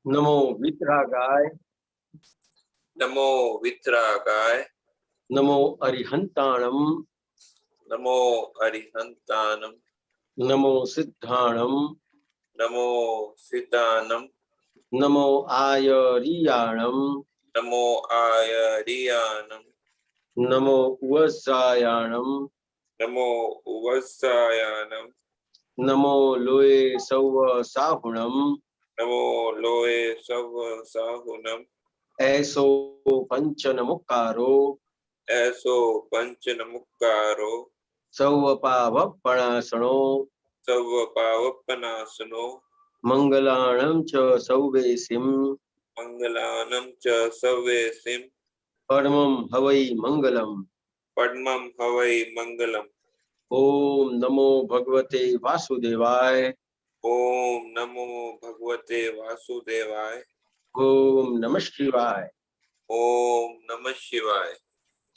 नमो वितरागाय, नमो वितरागाय, नमो अरिहंताणम, नमो अरिहंतानम, नमो सिद्धाणम, नमो सिद्धानम, नमो आयरियाणम, नमो आयरियानम, नमो उवस्रायाणम, नमो उवस्सायानम, नमो लोए सौव साहुणम, नमो लोए सव साहुनम, ऐसो पंचनमुक्कारो, ऐसो पंचनमुक्कारो, सौव पावपणासणो, सव पावपनासनो, मंगलाणं च सौवेसिम, मंगलानम च सवेसिम, परमं हवै मंगलम। पद्मं हवै मंगलम। ओम नमो भगवते वासुदेवाय, ओम नमो भगवते वासुदेवाय, ओम नमः शिवाय। ओम नमः शिवाय।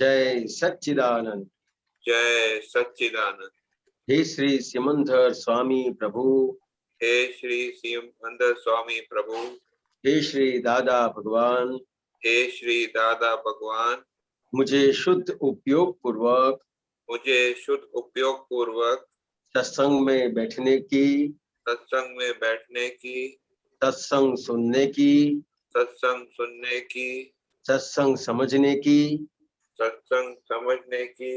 जय सच्चिदानंद। जय सच्चिदानंद। हे श्री सिमंदर स्वामी प्रभु, हे श्री सिमंदर स्वामी प्रभु, हे श्री दादा भगवान, हे श्री दादा भगवान, मुझे शुद्ध उपयोग पूर्वक मुझे शुद्ध उपयोग पूर्वक सत्संग में बैठने की, सत्संग में बैठने की, सत्संग सुनने की, सत्संग सुनने की, सत्संग समझने की सत्संग समझने की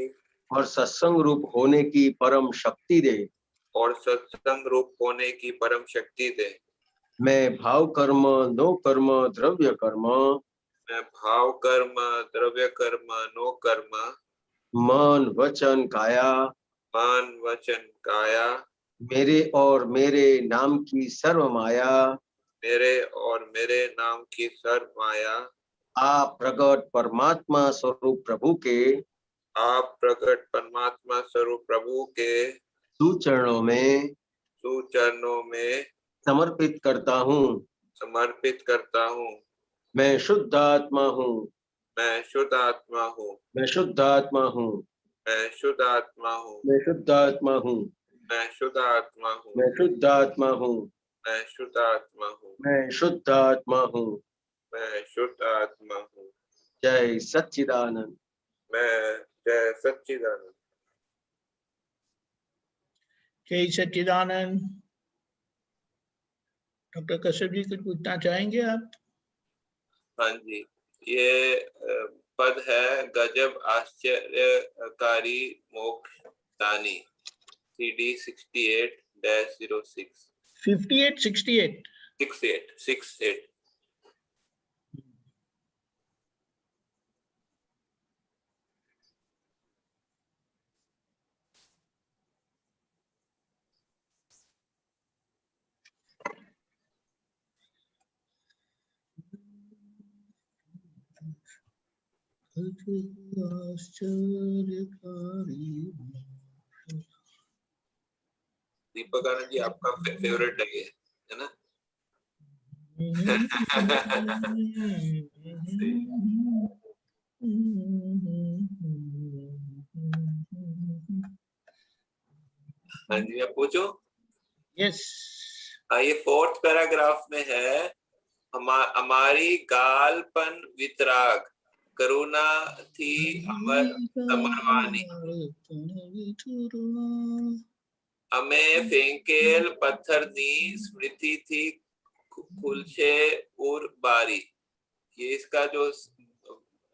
और सत्संग रूप होने की परम शक्ति दे। और सत्संग रूप होने की परम शक्ति दे। मैं भाव कर्म, नो कर्म, द्रव्य कर्म, मैं भाव कर्म, द्रव्य कर्म, नो कर्म, मन वचन काया, मान वचन काया, मेरे और मेरे नाम की सर्व माया, मेरे और मेरे नाम की सर्व माया, आप प्रकट परमात्मा स्वरूप प्रभु के आप प्रकट परमात्मा स्वरूप प्रभु के सुचरणों में सुचरणों में समर्पित करता हूँ। समर्पित करता हूँ। मैं शुद्ध आत्मा हूँ, मैं शुद्ध आत्मा हूँ, मैं शुद्ध आत्मा हूँ, मैं शुद्ध आत्मा हूँ, मैं शुद्ध आत्मा हूँ, मैं शुद्ध आत्मा हूँ, मैं शुद्ध आत्मा हूँ, मैं शुद्ध आत्मा हूँ, मैं शुद्ध आत्मा हूँ। मैं शुद्ध आत्मा हूँ। जय सच्चिदानंद। मैं जय सच्चिदानंद। जय सच्चिदानंद। डॉक्टर कश्यप जी कुछ पूछना चाहेंगे आप? हाँ जी, ये पद है गजब आश्चर्यकारी मोक्ष दानी, CD 68-06 58 68 68 दीपक आनंद जी, आपका फेवरेट है ये, है ना? हाँ जी, मैं पूछूं? यस। ये 4th पैराग्राफ में है, हमारी गालपन वितराग, करुणा थी अमर समरवानी, हमें फेंकेल पत्थर दी स्मृति थी खुलशे उर बारी। ये इसका जो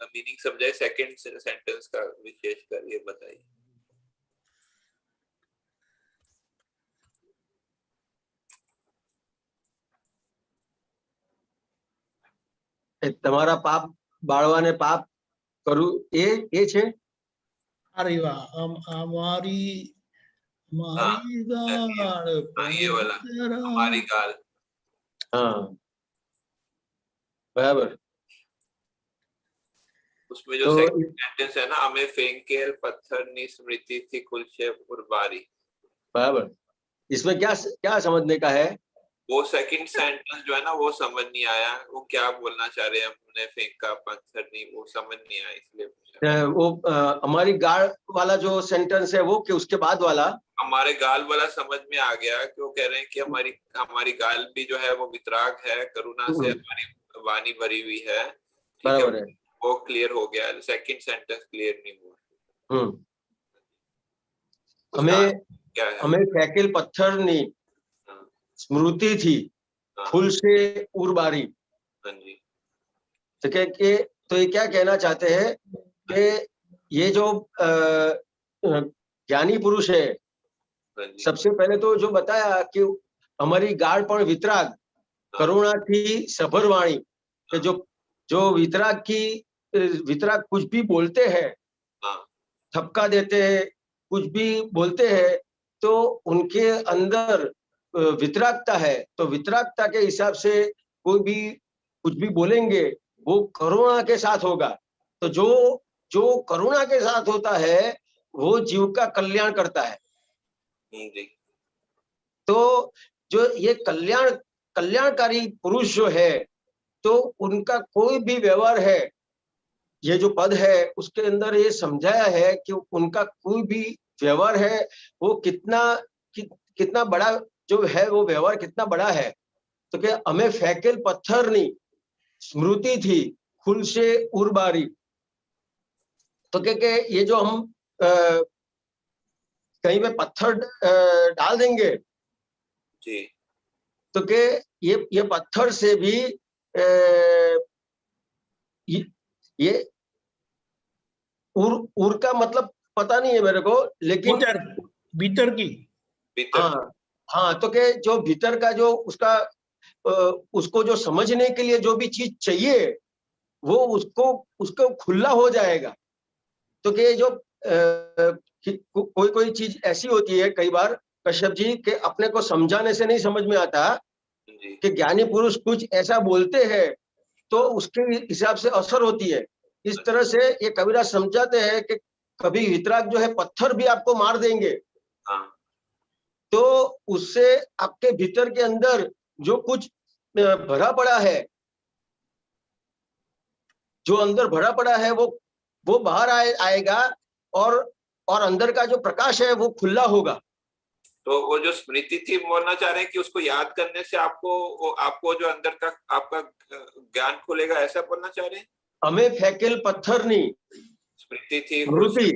मीनिंग समझाए सेकंड सेंटेंस का विशेष कर ये बताइए। તમારા પાપ બાળવાને પાપ કરું એ છે। अरे वाह, हमारी गाल ये वाला हमारी गाल। हाँ बराबर। उसमें जो तो सेकंड सेंटेंस है ना, हमें फेंकेल पत्थर नी स्मृति थी खुलशे उर बारी। बराबर। इसमें क्या क्या समझने का है वो सेकंड सेंटेंस जो है ना वो समझ नहीं आया, वो क्या बोलना चाह रहे हैं, हमने फेंका पत्थर नहीं, वो समझ नहीं आया इसलिए पूछा। वो हमारी गाड़ वाला जो सेंटेंस है वो कि उसके बाद वाला हमारे गाल वाला समझ में आ गया कि वो कह रहे हैं कि हमारी हमारी गाल भी जो है वो वितराग है, करुणा से हमारी वाणी भरी हुई है, ठीक है, बराबर है। वो क्लियर हो गया। सेकंड सेंटेंस क्लियर नहीं हुआ। उसका हमें क्या है? हमें फैकिल पत्थर नहीं हाँ, स्मृति थी हाँ, फूल से उर्बारी। हाँ जी, तो तो ये क्या कहना चाहते हैं कि ये जो ज्ञानी पुरुष है, हाँ जी, सबसे पहले तो जो बताया कि हमारी गाढ़ पण वितराग, हाँ, करुणा थी सभर वाणी, कि जो जो वितराग कुछ भी बोलते हैं, हाँ, ठपका देते हैं, कुछ भी बोलते हैं, तो उनके अंदर वितरागता है। तो वितरागता के हिसाब से कोई भी कुछ भी बोलेंगे वो करुणा के साथ होगा। तो जो जो करुणा के साथ होता है वो जीव का कल्याण करता है। जी, तो जो ये कल्याणकारी पुरुष जो है, तो उनका कोई भी व्यवहार है, ये जो पद है उसके अंदर ये समझाया है कि उनका कोई भी व्यवहार है वो कितना बड़ा जो है, वो व्यवहार कितना बड़ा है। तो क्या हमें फैकिल पत्थर नहीं स्मृति थी खुल से उर्बारी। तो क्या ये जो हम कहीं पे पत्थर डाल देंगे, जी, तो के ये पत्थर से भी ये उर का मतलब पता नहीं है मेरे को, लेकिन भीतर भीतर की भीतर हाँ हाँ, तो के जो भीतर का जो उसका उसको जो समझने के लिए जो भी चीज चाहिए वो उसको उसको खुला हो जाएगा। तो कि जो कोई कोई चीज ऐसी होती है कई बार कश्यप जी के अपने को समझाने से नहीं समझ में आता जी, कि ज्ञानी पुरुष कुछ ऐसा बोलते हैं तो उसके हिसाब से असर होती है। इस तरह से ये कबीरदास समझाते हैं कि कभी वितराग जो है पत्थर भी आपको मार देंगे, हाँ, तो उससे आपके भीतर के अंदर जो कुछ भरा पड़ा है, जो अंदर भरा पड़ा है वो बाहर आएगा, और अंदर का जो प्रकाश है वो खुला होगा। तो वो जो स्मृति थी बोलना चाह रहे हैं कि उसको याद करने से आपको जो अंदर का आपका ज्ञान खुलेगा, ऐसा बोलना चाह रहे हैं? हमें फैकिल पत्थर नहीं स्मृति थी स्मृति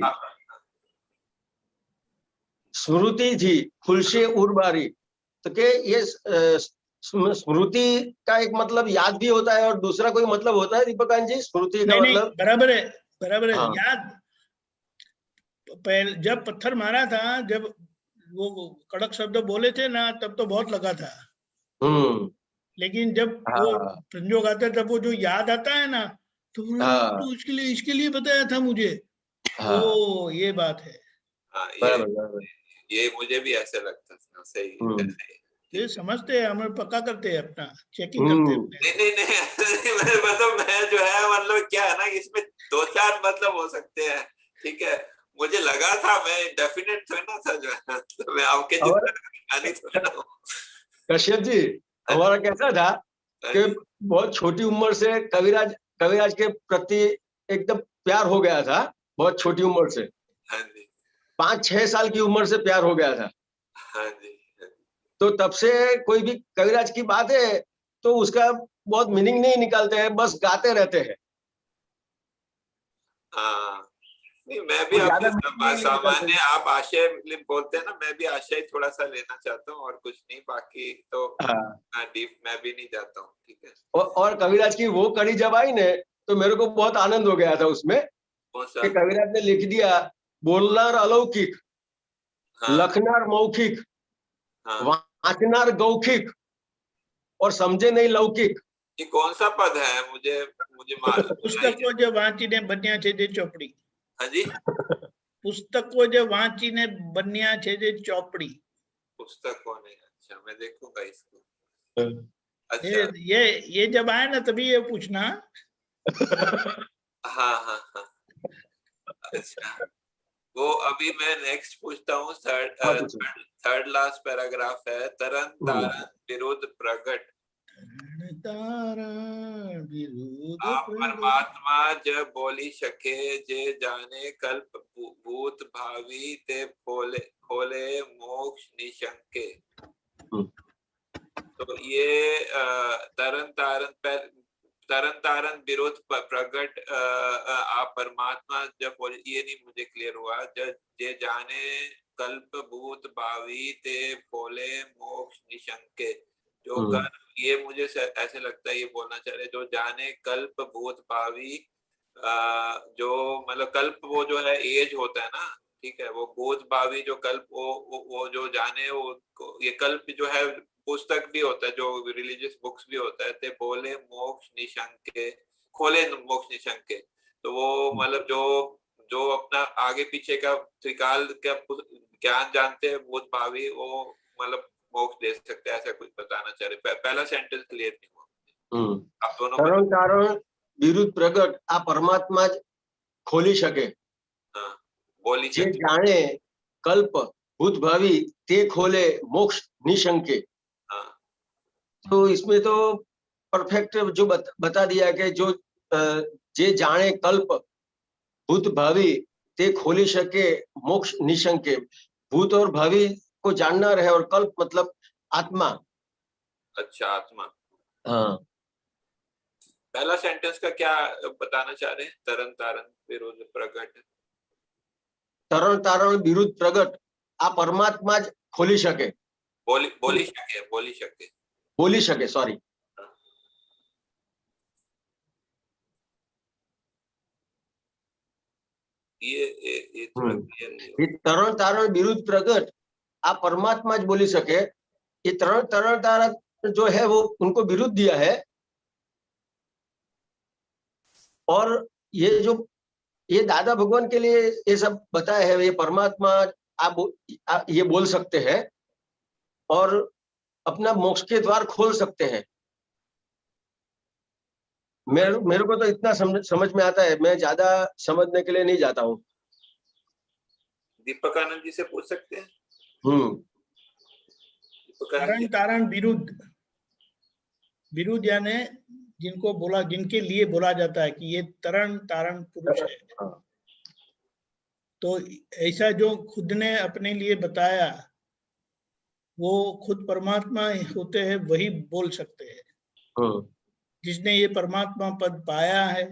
स्मृति थी फुल से उर्बारी। तो के ये स्मृति का एक मतलब याद भी होता है और दूसरा कोई मतलब होता है दीपकांत जी स्मृति का नहीं मतलब? बराबर है हाँ याद। पहले जब पत्थर मारा था, जब वो कड़क शब्द बोले थे ना, तब तो बहुत लगा था, लेकिन जब वो हाँ संजोग आता है तब वो जो याद आता है ना, तो हाँ तो इसके लिए बताया था मुझे। हाँ ओ ये बात है। हाँ, बराबर बराबर। ये मुझे भी ऐसे लगता था, सही ऐसे ही, ये ठीक है। समझते हैं, हमें पक्का करते हैं, अपना चेकिंग करते हैं हम्म अपने। नहीं नहीं नहीं मतलब मैं जो है मतलब क्या है ना, इसमें दो चार मतलब हो सकते हैं, ठीक है। मुझे लगा था, मैं डेफिनेट थोड़ी ना था जो है, तो मैं आपके और जितना ज्ञानी थोड़ी ना हूँ। कश्यप जी हाँ हमारा जी, कैसा था हाँ कि जी, बहुत छोटी उम्र से कविराज के प्रति एकदम प्यार हो गया था। बहुत छोटी उम्र से हाँ जी, 5-6 साल की उम्र से प्यार हो गया था। हाँ जी, तो तब से कोई भी कविराज की बात है तो उसका बहुत मीनिंग नहीं निकालते हैं, बस गाते रहते हैं। हाँ। नहीं, मैं भी वो आपके ज्यादा मीनिंग नहीं निकालते सामान्य हैं। आप आशय बोलते हैं ना, मैं भी आशय थोड़ा सा लेना चाहता हूँ, और कुछ नहीं, बाकी तो हाँ डीप मैं भी नहीं जाता हूँ, ठीक है। और कविराज की वो कड़ी जब आई ने तो मेरे को बहुत आनंद हो गया था उसमें कौन सा? कि कविराज ने लिख दिया, बोलनार अलौकिक, हाँ, लखनार मौखिक, हाँ। वाचनार गौखिक, और समझे नहीं लौकिक। ये कौन सा पद है? मुझे मुझे सुनाई પુસ્તકો જે વાંચીને બન્યા છે જે ચોપડી, हाँ जी, પુસ્તકો જે વાંચીને બન્યા છે જે ચોપડી। पुस्तक कौन है? अच्छा, मैं देखूंगा इसको। ये अच्छा, ये ये जब आए ना तभी ये पूछना। हाँ हाँ हाँ, अच्छा। वो अभी मैं नेक्स्ट पूछता हूँ। हाँ, पूछो। थर्ड लास्ट पैराग्राफ है। तरन तारन विरुद्ध प्रगट तारण विरुद्ध आप प्रगट। परमात्मा जब बोली सके जे जाने कल्प भूत भावी ते खोले खोले मोक्ष निशंके। तो ये तरन तारन विरोध प्रगट आप परमात्मा जब बोले, ये नहीं मुझे क्लियर हुआ। जब जे जाने कल्प भूत भावी ते खोले मोक्ष निशंके, जो कर ये मुझे ऐसे लगता है ये बोलना चाह रहे जो जाने कल्प भूत भावी, जो मतलब कल्प वो जो है एज होता है ना, ठीक है, वो भूत भावी जो कल्प वो जो जाने वो ये कल्प जो है पुस्तक भी होता है, जो रिलीजियस बुक्स भी होता है। ते बोले मोक्ष निशंके खोले मोक्ष निशंके, तो वो मतलब जो जो अपना आगे पीछे का त्रिकाल का ज्ञान जानते हैं भूत भावी, वो मतलब मोक्ष दे सकते हैं, ऐसा कुछ बताना चाह रहे। पहला सेंटेंस क्लियर नहीं हुआ। आप दोनों तरन तारण विरुद्ध प्रगट आ परमात्मा ज खोली शके। हाँ, बोली जे शके। जाने कल्प भूत भावी ते खोले मोक्ष निशंके। हाँ, तो इसमें तो परफेक्ट जो बता दिया कि जो जे जाने कल्प भूत भावी ते खोली शके मोक्ष निशंके। भूत और भावी को जानना रहे और कल्प मतलब आत्मा। अच्छा, आत्मा। हाँ, पहला सेंटेंस का क्या बताना चाह रहे हैं? तरन तारन विरुद्ध प्रगट। तरण तारण विरुद्ध प्रगट आ परमात्मा ज खोली शके। बोली शके, बोली शके। बोली शके, सॉरी। ये थोड़ा क्लियर नहीं ये तरण तारण विरुद्ध प्रगट आ परमात्मा ज बोली सके। ये तरण तरण तारण जो है वो उनको विरुद्ध दिया है। और ये जो ये दादा भगवान के लिए ये सब बताया है, ये परमात्मा आप ये बोल सकते हैं और अपना मोक्ष के द्वार खोल सकते हैं। मेरे को तो इतना समझ में आता है, मैं ज्यादा समझने के लिए नहीं जाता हूँ। दीपक आनंद जी से पूछ सकते हैं। तारण तारण विरुद्ध, विरुद्ध यानी जिनको बोला, जिनके लिए बोला जाता है कि ये तरण तारण पुरुष है। तो ऐसा जो खुद ने अपने लिए बताया, वो खुद परमात्मा होते हैं, वही बोल सकते हैं। जिसने ये परमात्मा पद पाया है,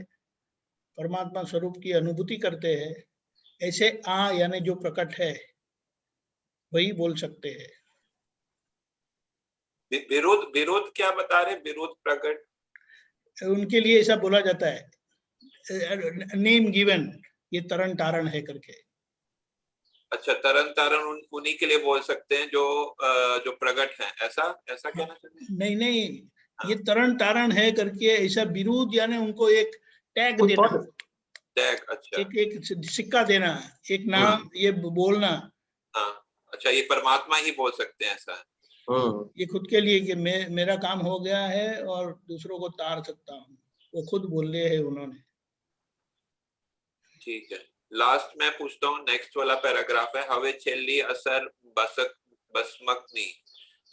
परमात्मा स्वरूप की अनुभूति करते हैं, ऐसे यानी जो प्रकट है वही बोल सकते हैं। विरोध विरोध क्या बता रहे? विरोध प्रकट उनके लिए ऐसा बोला जाता है, नेम गिवन, ये तरण तारण है करके। अच्छा, तरन तारण उन्हीं के लिए बोल सकते हैं जो जो प्रकट हैं, ऐसा ऐसा कहना चाहते हैं? नहीं नहीं, ये तरण तारण है करके ऐसा विरुद्ध यानी उनको एक टैग देना, टैग। अच्छा, एक सिक्का देना, एक नाम ये बोलना। हाँ, अच्छा, ये परमात्मा ही बोल सकते हैं ऐसा? ये खुद के लिए कि मेरा काम हो गया है और दूसरों को तार सकता हूँ, वो खुद बोल रहे हैं उन्होंने। ठीक है, लास्ट में पूछता हूँ, नेक्स्ट वाला पैराग्राफ है। हवे छेली असर बसमकनी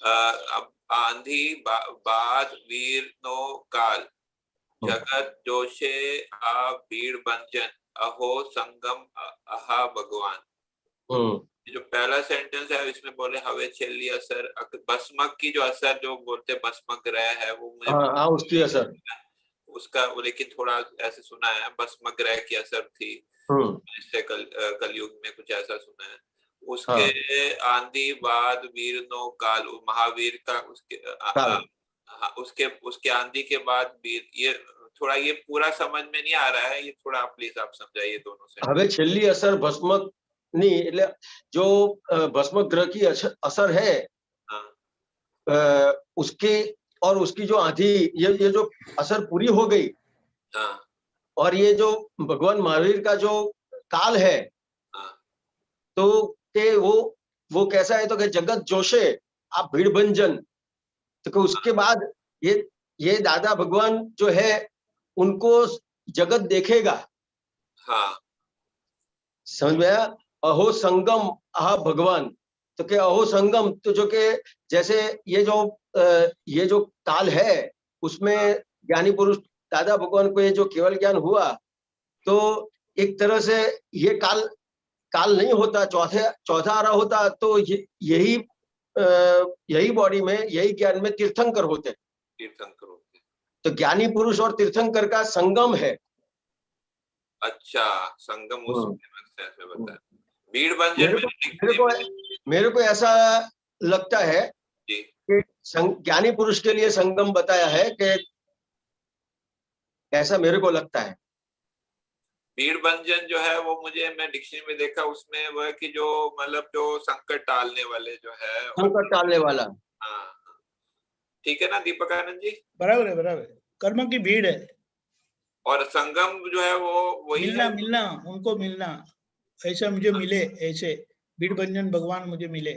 अब आंधी बाद वीर नो काल जगत जोशे आ भीड़ बंजन अहो संगम अहा भगवान। जो पहला सेंटेंस है इसमें बोले हवे छेली असर भस्मक की, जो असर जो बोलते भस्मक ग्रह है वो मुझे उसकी असर उसका, लेकिन थोड़ा ऐसे सुना है भस्मक ग्रह की असर थी इससे कलयुग में कुछ ऐसा सुना है। उसके आंधी बाद वीर नो काल, महावीर का उसके उसके आंधी के बाद वीर। ये थोड़ा ये पूरा समझ में नहीं आ रहा है, ये थोड़ा प्लीज आप समझाइए दोनों से। हवे छेली असर भस्मक नहीं, એટલે जो भस्मक ग्रह की असर है, उसकी और उसकी जो आंधी, ये जो असर पूरी हो गई, और ये जो भगवान महावीर का जो काल है, तो के वो कैसा है, तो कि जगत जोशे आप भीड़ भंजन, तो उसके बाद ये दादा भगवान जो है उनको जगत देखेगा। हाँ, समझ में आया? अहो संगम आह भगवान, तो के अहो संगम, तो जो के जैसे ये जो काल है उसमें ज्ञानी पुरुष दादा भगवान को ये जो केवल ज्ञान हुआ, तो एक तरह से ये काल नहीं होता, चौथा आ रहा होता तो यही बॉडी में, यही ज्ञान में तीर्थंकर होते। तो ज्ञानी पुरुष और तीर्थंकर का संगम है। अच्छा, संगम उसमें ऐसे बताया। भीड़ बंजन मेरे को ऐसा लगता है कि ज्ञानी पुरुष के लिए संगम बताया है, कि ऐसा मेरे को लगता है। भीड़ बंजन जो है वो मैं डिक्शनरी में देखा, उसमें वो है कि जो मतलब जो संकट टालने वाले जो है, संकट टालने वाला। हाँ, ठीक है ना दीपक आनंद जी? बराबर है, बराबर। कर्म की भीड़ है और संगम जो है वो वही मिलना, है, मिलना, उनको मिलना, ऐसा मुझे मिले, ऐसे भीड़ बंजन भगवान मुझे मिले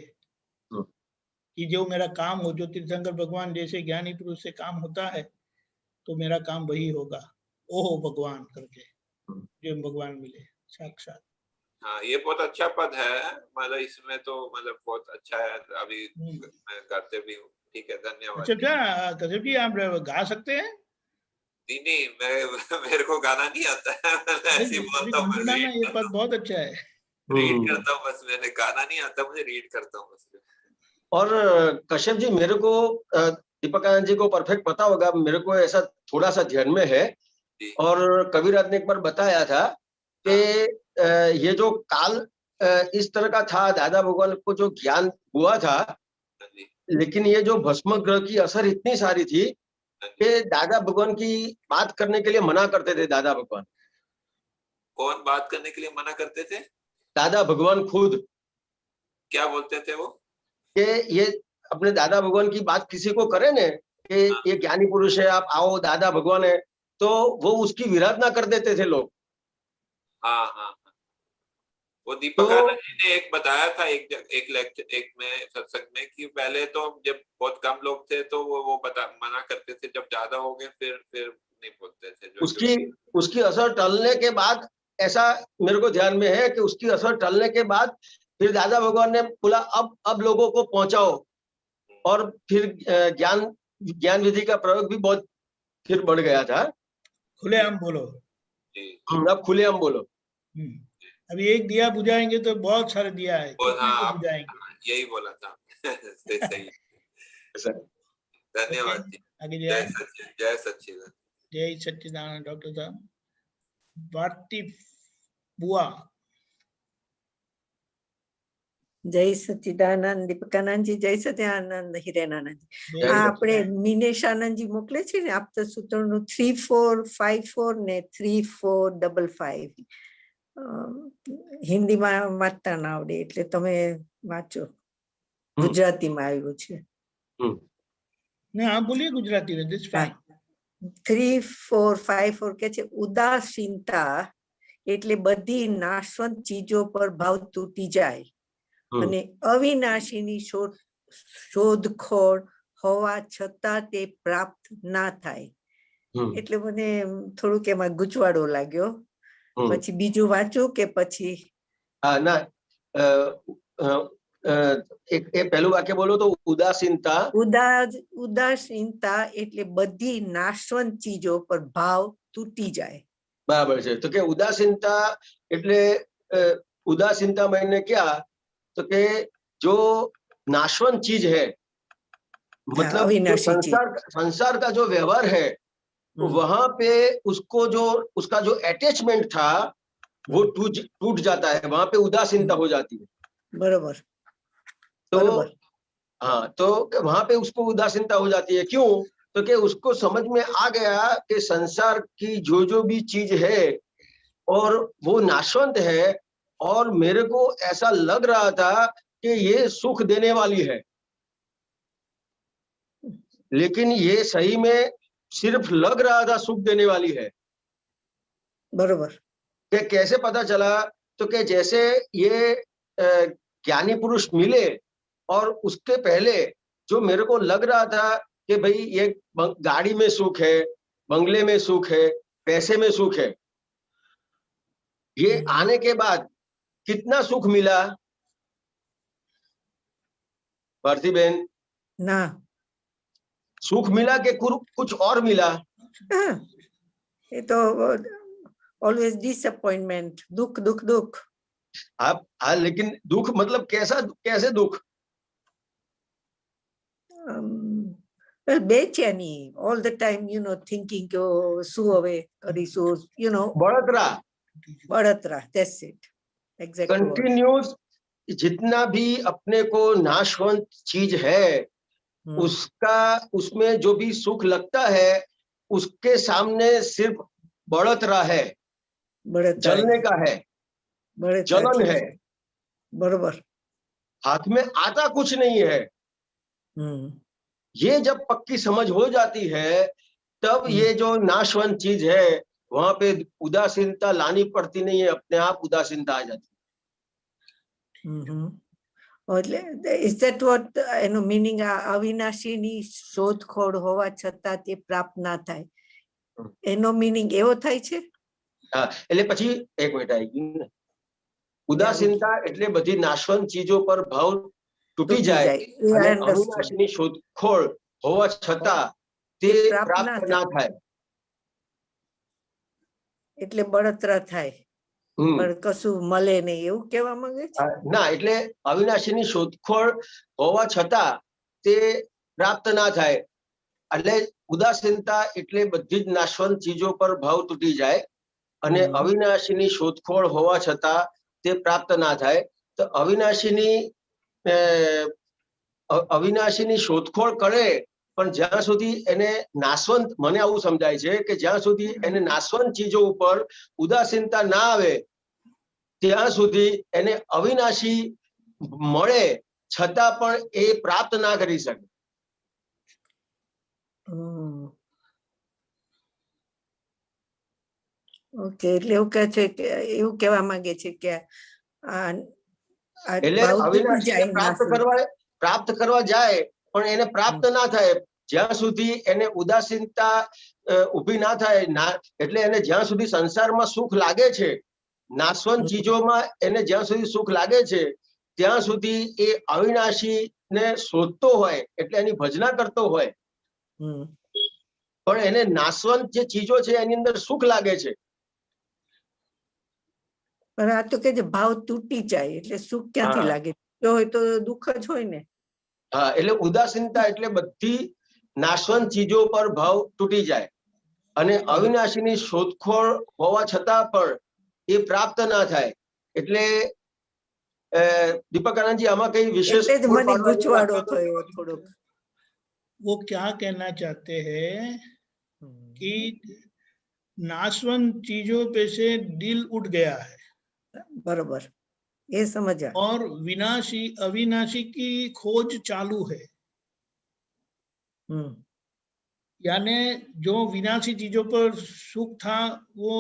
कि जो मेरा काम हो, जो तीर्थंकर भगवान जैसे ज्ञानी पुरुष से काम होता है तो मेरा काम वही होगा, ओहो भगवान करके जो भगवान मिले साक्षात। हाँ, ये बहुत अच्छा पद है, मतलब इसमें तो मतलब बहुत अच्छा है। अभी मैं गाते भी हूँ। ठीक है, धन्यवाद। अच्छा, क्या कश्यप जी आप गा सकते हैं? नहीं, मेरे को गाना नहीं आता है, ऐसे ही बोलता हूँ। ये पद बहुत अच्छा है। रीड करता हूँ बस, मैंने गाना नहीं आता मुझे, रीड करता हूँ बस। और कश्यप जी, मेरे को दीपक आनंद जी को परफेक्ट पता होगा, मेरे को ऐसा थोड़ा सा ध्यान में है। और कबीरदास ने एक बार बताया था कि ये जो काल इस तरह का था, दादा भगवान को जो ज्ञान हुआ था, लेकिन ये जो भस्म ग्रह की असर इतनी सारी थी कि दादा भगवान की बात करने के लिए मना करते थे। दादा भगवान कौन बात करने के लिए मना करते थे? दादा भगवान खुद। क्या बोलते थे वो? कि ये अपने दादा भगवान की बात किसी को करे ने कि ये ज्ञानी पुरुष है, आप आओ, दादा भगवान है, तो वो उसकी विराधना कर देते थे लोग। हाँ, वो दीपक आनंद जी ने एक बताया था एक लेक्चर, एक में सत्संग में, कि पहले तो जब बहुत कम लोग थे तो वो मना करते थे, जब ज्यादा हो गए फिर नहीं बोलते थे। उसकी असर टलने के बाद, ऐसा मेरे को ध्यान में है कि उसकी असर टलने के बाद फिर दादा भगवान ने बोला अब लोगों को पहुंचाओ, और फिर ज्ञान विधि का प्रयोग भी बहुत फिर बढ़ गया था। खुलेआम बोलो, अब खुलेआम बोलो। अभी एक दिया बुझाएंगे तो बहुत सारे दिया है, बुझाएंगे, यही बोला था। सही। धन्यवाद जी। आगे जय सच्चिदानंद। जय सच्चिदानंद। डॉक्टर साहब भारती बुआ। जय सच्चिदानंद दीपकानंद जी, जय सच्चिदानंद હિરેનાનંદ जी। આપણે મિનેશ આનંદજી મોકલે છે ને આપતા સૂત્રનું 3454 ને 3455 હિન્દીમાં વાંચતા ના આવડે એટલે તમે વાંચો, ગુજરાતીમાં આવ્યું છે। ના, બોલીએ ગુજરાતી में, दिस फाइन। 3454 કે છે ઉદાસીનતા એટલે બધી નાશવંત ચીજો પર ભાવ તૂટી જાય અને અવિનાશીની શોધખોળ હોવા છતાં તે પ્રાપ્ત ના થાય। એટલે મને થોડુંક એમાં ગૂંચવાડો લાગ્યો। પછી બીજું વાંચું કે પછી? ના, એ પહેલું વાક્ય બોલો તો ઉદાસીનતા। ઉદાસીનતા એટલે બધી નાશવંત ચીજો પર ભાવ તૂટી જાય। બરાબર છે। તો કે ઉદાસીનતા એટલે ઉદાसीनता मैंने क्या, तो कि जो नाशवंत चीज है, मतलब संसार का जो व्यवहार है, वहां पे उसका जो अटैचमेंट था वो टूट जाता है, वहां पे उदासीनता हो जाती है। बराबर। तो हाँ, तो वहां पे उसको उदासीनता हो जाती है। क्यों? तो कि उसको समझ में आ गया कि संसार की जो भी चीज है और वो नाशवंत है, और मेरे को ऐसा लग रहा था कि ये सुख देने वाली है, लेकिन ये सही में सिर्फ लग रहा था सुख देने वाली है। बरोबर। कि कैसे पता चला? तो कि जैसे ये ज्ञानी पुरुष मिले, और उसके पहले जो मेरे को लग रहा था कि भाई ये गाड़ी में सुख है, बंगले में सुख है, पैसे में सुख है, ये आने के बाद कितना सुख मिला भारती बहन? ना सुख मिला कि कुछ और मिला? हाँ, ये तो ऑलवेज डिसअपॉइंटमेंट, दुख दुख दुख। आप हाँ, लेकिन दुख मतलब कैसे दुख? બેચેની all the time, thinking કે શું હવે કરીશું, બળતરા, that's it, exact word. Continuous जितना भी अपने को नाशवंत चीज है उसमें जो भी सुख लगता है उसके सामने सिर्फ बड़तरा है, जलने का है, जलन है, बरोबर, हाथ में आता कुछ नहीं है। ये जब पक्की समझ हो जाती है तब ये जो नाशवंत चीज है वहां पे उदासीनता लानी पड़ती नहीं है, अपने आप उदासीनता आ जाती है। Is that what meaning? અવિનાશીની શોધખોળ હોવા છતાં તે પ્રાપ્ત ના થાય, એનો મીનિંગ એવો થાય છે? હા, એટલે પછી એક મિનિટ આવી ગયું ને, ઉદાસીનતા એટલે બધી નાશવંત ચીજો પર ભાવ તૂટી જાય અને અવિનાશીની શોધખોળ હોવા છતાં તે પ્રાપ્ત ના થાય, એટલે બળતરા થાય, પણ કશું મળે નહીં, એવું કહેવા માંગે છે? ના, એટલે અવિનાશીની શોધખોળ હોવા છતાં તે પ્રાપ્ત ના થાય, એટલે ઉદાસીનતા એટલે બધી જ નાશવંત ચીજો પર ભાવ તૂટી જાય અને અવિનાશીની શોધખોળ હોવા છતાં તે પ્રાપ્ત ના થાય. તો અવિનાશીની શોધખોળ કરે પણ જ્યાં સુધી એને નાશવંત, મને આવું સમજાય છે કે જ્યાં સુધી એને નાશવંત ચીજો ઉપર ઉદાસીનતા ના આવે ત્યાં સુધી એને અવિનાશી મળે છતાં પણ એ પ્રાપ્ત ના કરી શકે. ઓકે, એટલે એવું કહે છે કે, એવું કહેવા માંગે છે કે એટલે અવિનાશી પ્રાપ્ત કરવા જાય પણ એને પ્રાપ્ત ના થાય જ્યાં સુધી એને ઉદાસીનતા ઊભી ના થાય, એટલે એને જ્યાં સુધી સંસારમાં સુખ લાગે છે, નાશવંત ચીજોમાં એને જ્યાં સુધી સુખ લાગે છે ત્યાં સુધી એ અવિનાશી ને શોધતો હોય, એટલે એની ભજના કરતો હોય, પણ એને નાશવંત જે ચીજો છે એની અંદર સુખ લાગે છે. પણ આ તો કે ભાવ તૂટી જાય એટલે સુખ ક્યાંથી લાગે? જો હોય તો દુઃખ જ હોય ને. હા, એટલે ઉદાસીનતા એટલે બધી નાશવંત ચીજો પર ભાવ તૂટી જાય અને અવિનાશીની શોધખોળ હોવા છતાં પણ એ પ્રાપ્ત ના થાય. એટલે दीपक आनंद जी आमा कई विशेष મને ગુચવાડો થયો થોડોક. वो क्या कहना चाहते हैं कि नाशवंत चीजों पे से दिल उठ गया है, बरोबर, ये समझा, और विनाशी अविनाशी की खोज चालू है। यानी जो विनाशी चीजों पर सुख था वो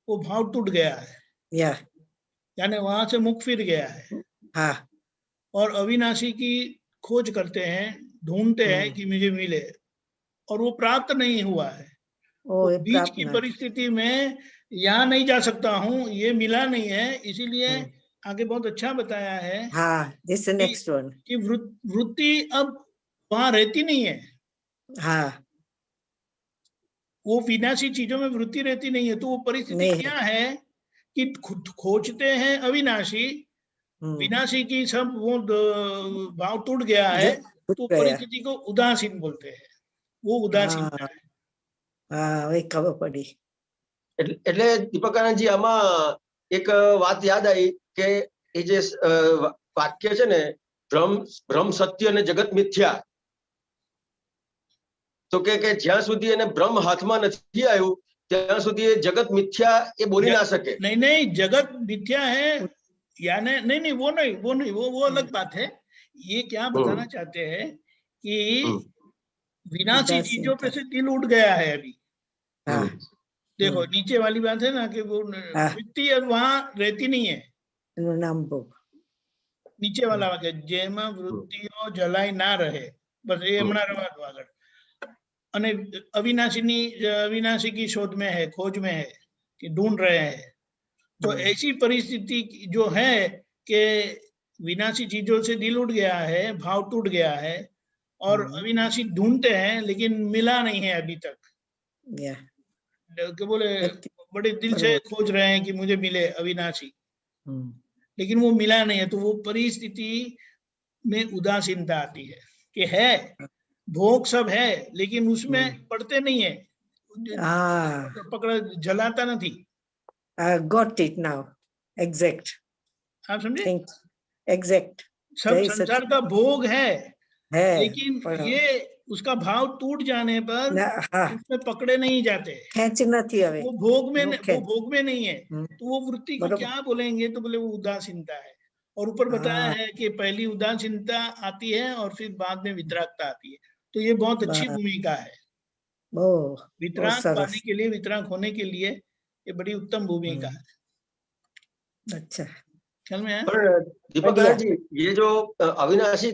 भाव टूट गया है, यानी वहां से मुख फिर गया है। हाँ, और अविनाशी की खोज करते हैं, ढूंढते हैं कि मुझे मिले, और वो प्राप्त नहीं हुआ है। तो बीच की परिस्थिति में यहाँ नहीं जा सकता हूँ, ये मिला नहीं है, इसीलिए आगे बहुत अच्छा बताया है। हाँ, this is next one, कि वृत्ति अब वहां रहती नहीं है। हाँ, वो विनाशी चीजों में वृत्ति रहती नहीं है, तो वो परिस्थिति क्या है कि खोजते हैं अविनाशी, विनाशी की सब वो भाव टूट गया है, तो परिस्थिति को उदासीन बोलते हैं, वो उदासीनता है। हाँ, वही खबर पड़ी। એટલે દીપક આનંદજી આમાં એક વાત યાદ આવી કે એ જે વાક્ય છે ને, ભ્રમ સત્ય અને જગત મિથ્યા, તો કે જ્યાં સુધી એને બ્રહ્મ હાથમાં નથી આવ્યું ત્યાં સુધી એ જગત મિથ્યા એ બોલી ના શકે. नहीं, जगत मिथ्या है यानी नहीं, वो अलग बात है। ये क्या बताना चाहते हैं कि विनाशी चीजों पे से दिल उठ गया है अभी। देखो नीचे वाली बात है ना कि वो वृत्ति अब वहां रहती नहीं है। नीचे वाला वाक्य, जेमा वृत्तिओ जलाई ना रहे, बस ये हमणा रवा दो આગળ। અને अविनाशी की शोध में है, खोज में है, कि ढूंढ रहे हैं, तो ऐसी परिस्थिति जो है कि विनाशी चीजों से दिल उठ गया है, भाव टूट गया है, और अविनाशी ढूंढते हैं लेकिन मिला नहीं है अभी तक। क्या बोले, बड़े दिल से खोज रहे हैं कि मुझे मिले अविनाशी, लेकिन वो मिला नहीं है। तो वो परिस्थिति में उदासीनता आती है कि है भोग सब है लेकिन उसमें पड़ते नहीं है, पकड़ जलाता नहीं। Got it now. Exact. आप समझे? Exact. सब संसार का भोग है लेकिन ये उसका भाव टूट जाने पर उसमें पकड़े नहीं जाते, वो भोग में नहीं है। तो वो वृत्ति को क्या बोलेंगे? तो बोले वो उदासीनता है। और ऊपर बताया है कि पहली उदासीनता आती है और फिर बाद में वितरागता आती है। तो ये बहुत अच्छी भूमिका है। वितराग पाने के लिए, वितराग होने के लिए ये बड़ी उत्तम भूमिका है। अच्छा, ख्याल में है? दीपक जी, ये जो अविनाशी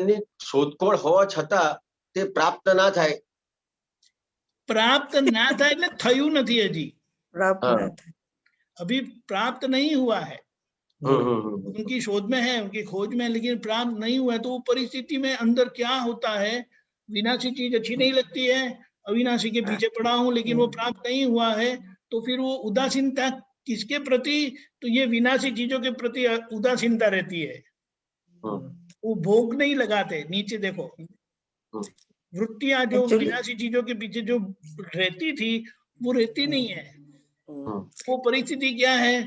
ની શોધખોળ હોવા છતાં તે પ્રાપ્ત ના થાય, प्राप्त ना था એટલે થયું નથી હજી, अभी प्राप्त नहीं हुआ है। उनकी शोध में है, उनकी खोज में, लेकिन प्राप्त नहीं हुआ है। तो वो परिस्थिति में अंदर क्या होता है, विनाशी चीज अच्छी नहीं लगती है, अविनाशी के पीछे पड़ा हूं लेकिन वो प्राप्त नहीं हुआ है, तो फिर वो उदासीनता किसके प्रति? तो ये विनाशी चीजों के प्रति उदासीनता रहती है। वो भोग नहीं लगाते। नीचे देखो, वृत्तियां जो विनाशी चीजों के पीछे जो रहती थी वो रहती नहीं है। वो परिस्थिति क्या है?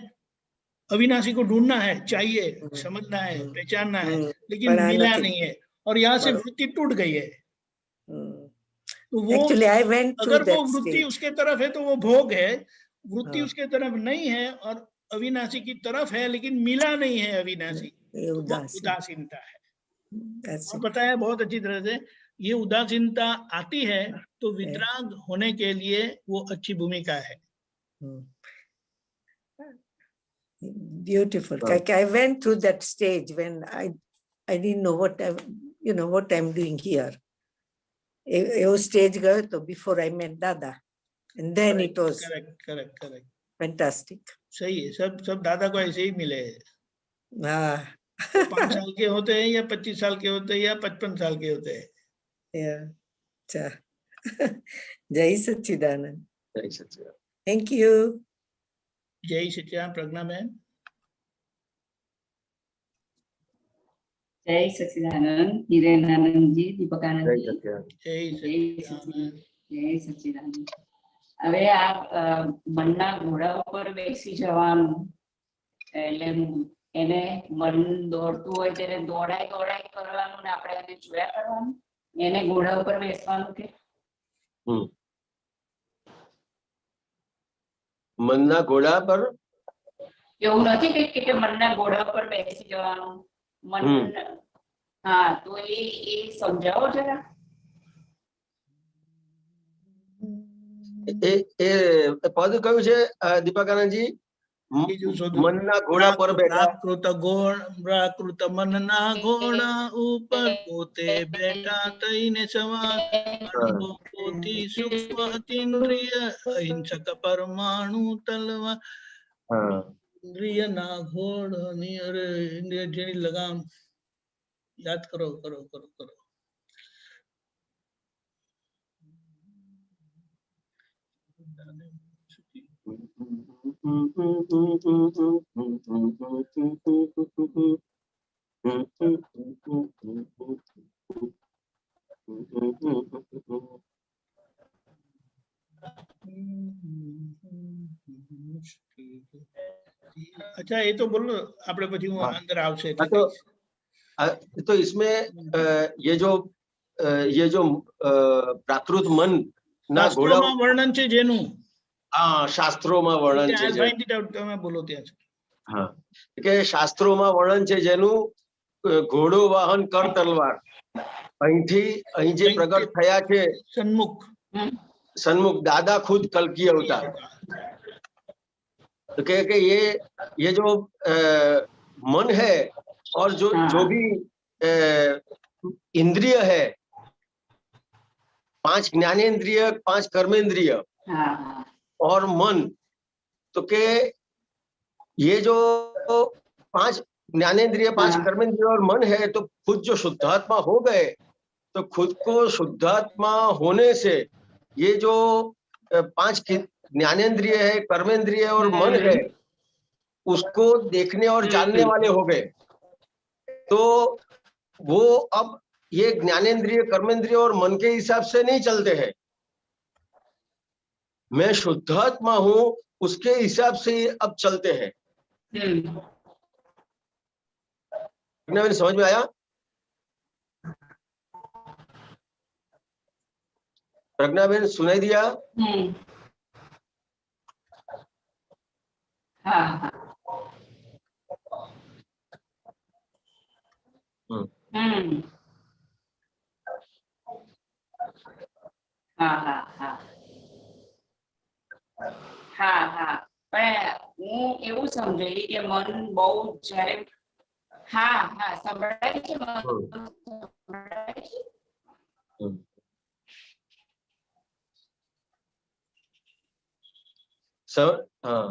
अविनाशी को ढूंढना है, चाहिए, समझना है, पहचानना है, लेकिन मिला नहीं है और यहाँ से वृत्ति टूट गई है। तो वो अगर वो वृत्ति उसके तरफ है तो वो भोग है, वृत्ति उसके तरफ नहीं है और अविनाशी की तरफ है लेकिन मिला नहीं है अविनाशी, उदासीनता है। और बताया बहुत अच्छी तरह से, ये उदासीनता आती है तो वितराग होने के लिए वो अच्छी भूमिका है। Beautiful. Like I went through that stage when I didn't know what I'm doing here. A stage गयो तो before I met Dada, and then correct, it was correct. fantastic. सही है, सब दादा को ऐसे ही मिले। 5 साल के होते हैं या 25 साल के होते हैं या 55 साल के होते हैं। जय सच्चिदानंद। जय सच्चिदानंद। Thank you. जय सच्चिदानंद। प्रज्ञा मैम। जय सच्चिदानंद। हिरेनानंद जी, दीपकानंद जी, जय सच्चिदानंद। હવે આ મનના ઘોડા ઉપર બેસી જવાનું, એટલે એને મન દોડતું હોય ત્યારે દોડાય કરવાનું ને આપણે એને જોયા કરવાનું, એને ઘોડા ઉપર બેસવાનું કે મનના ઘોડા પર એવું નથી કે મનના ઘોડા ઉપર બેસી જવાનું મન। હા, તો એ સમજાવો જરા। પદ કયું છે દીપકાનંદ जी? મનના ઘોડા પર બેઠા, પ્રાકૃત મનના ઘોડા ઉપર પોતે બેઠા થઈને સવાર, પોતી સૂક્ષ્મ અતિન્દ્રિય અહિંસક પરમાણુ તલવાર। इंद्रिय ना घोड़ अरे इंद्रिय जेनी लगाम। याद करो। अच्छा, ये तो बोलो आपने પછી હું અંદર આવશે। तो इसमें ये जो प्राकृत मन ना घोड़ा वर्णन છે જેનું, શાસ્ત્રોમાં વર્ણન છે, તમે બોલો ત્યાં। હા, કે શાસ્ત્રોમાં વર્ણન છે જેનું ઘોડો વાહન કર તલવાર, અહીં જે પ્રગટ થયા છે સન્મુખ દાદા खुद कल्कि अवतार। तो कि ये जो मन है और जो भी इंद्रिय है, 5 ज्ञानेन्द्रिय, 5 कर्मेंद्रिय और मन, तो के ये जो 5 ज्ञानेंद्रिय, 5 हाँ। कर्मेंद्रिय और मन है, तो खुद जो शुद्धात्मा हो गए, तो खुद को शुद्धात्मा होने से ये जो 5 ज्ञानेंद्रिय है, कर्मेंद्रिय और मन है, उसको देखने और जानने वाले हो गए। तो वो अब ये ज्ञानेंद्रिय, कर्मेंद्रिय और मन के हिसाब से नहीं चलते हैं। मैं शुद्धात्मा हूं, उसके हिसाब से अब चलते हैं। मैंने समझ में आया? प्रज्ञा बहन सुनाई दिया? हाँ પણ હું એવું સમજેલી કે મન બહુ જ્યારે હા સંભળાય છે સંભળાય છે. हाँ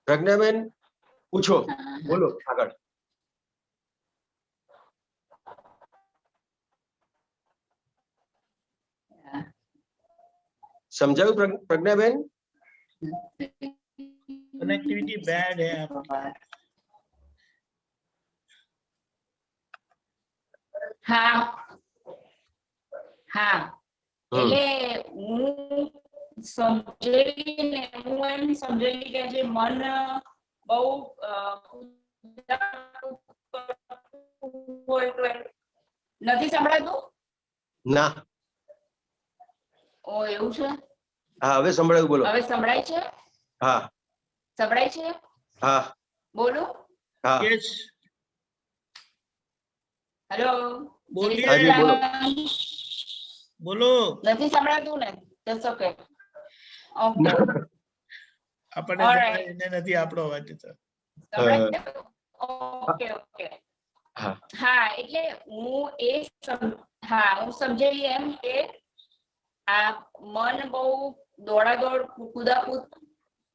प्रज्ञाबेन पूछो, बोलो આગળ. समझाયું प्रज्ञाबेन? कनेक्टिविटी बैड है आपकी. હા હા એટલે હું સમજેલી ને હું એમ સમજેલી કે જે મન બહુ નથી સંભળાતું? ના. ઓ એવું છે? હા હવે સંભળાયું, બોલો. હવે સંભળાય છે? હા સંભળાય છે? હા બોલો. હા यस હેલો બોલીએ. હાજી બોલો. બોલો. નથી સંભળાતું ને? That's okay. ઓકે આપણને Alright. એને નથી આપણો અવાજ જતો. ઓકે ઓકે હા હા એટલે હું એ હું સમજેલી એમ કે આ મન બહુ દોડાદોડ કુદાકૂદ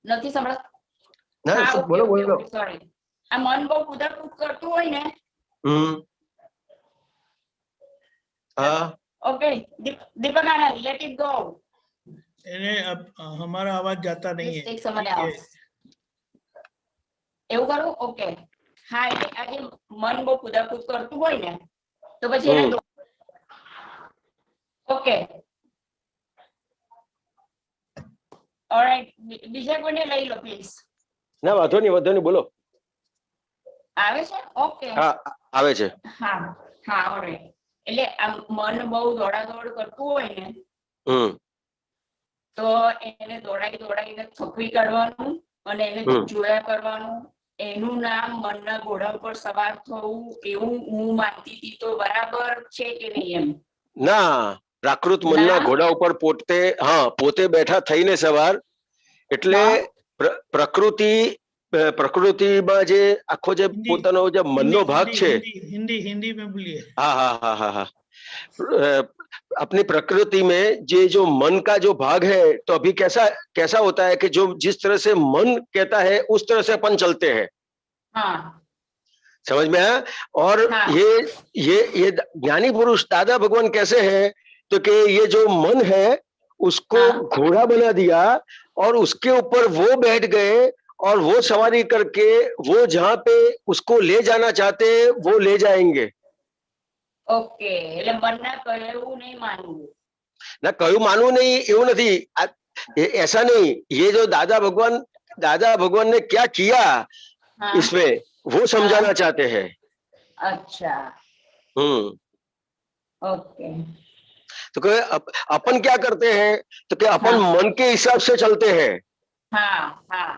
નથી સંભળાતું? ના હા ઓકે બોલો ઓકે બોલો. Okay sorry. આ મન બહુ કુદાકૂદ કરતું હોય ને हाँ okay Deepak Anand let it go. એને हमारा आवाज जाता नहीं Let's है. take someone else. એવું કરું? ઓકે હા એટલે આ જે મન બહુ કુદાકૂદ કરતું હોય ને તો પછી એને ઓકે ઓલરાઈટ બીજા કોઈને લઈ લો પ્લીઝ. ના વાંધો નહીં બોલો. આવે છે? ઓકે હા આવે છે. હા હા ઓલરાઈટ એટલે આ મન બહુ દોડાદોડ કરતું હોય ને તો એને દોડાઈને થપવી કાઢવાનું અને એને જોયા કરવાનું. એનું નામ મનના ઘોડા પર સવાર થવું એવું હું માનતી હતી. તો બરાબર છે કે નહીં એમ? ના, પ્રાકૃત મનના ઘોડા ઉપર પોતે બેઠા થઈને સવાર એટલે પ્રકૃતિમાં જે આખો જે પોતાનો જે મનનો ભાગ છે. हिंदी में बोलिए. हाँ हाँ हाँ हाँ हाँ अपनी प्रकृति में ये जो मन का जो भाग है, तो अभी कैसा होता है कि जो जिस तरह से मन कहता है उस तरह से अपन चलते हैं. हाँ समझ में आया? और ये ज्ञानी पुरुष दादा भगवान कैसे हैं, तो कि ये जो मन है उसको घोड़ा बना दिया और उसके ऊपर वो बैठ गए और वो सवारी करके वो जहां पे उसको ले जाना चाहते हैं वो ले जाएंगे. ओके એટલે મનના કહેવું નહીં માનવું. ना कયું मानવું नहीं એવું નથી. ऐसा नहीं, ये जो दादा भगवान ने क्या किया इसमें वो समझाना चाहते हैं. अच्छा ओके तो अपन क्या करते हैं, तो कि अपन मन के हिसाब से चलते हैं. हाँ हाँ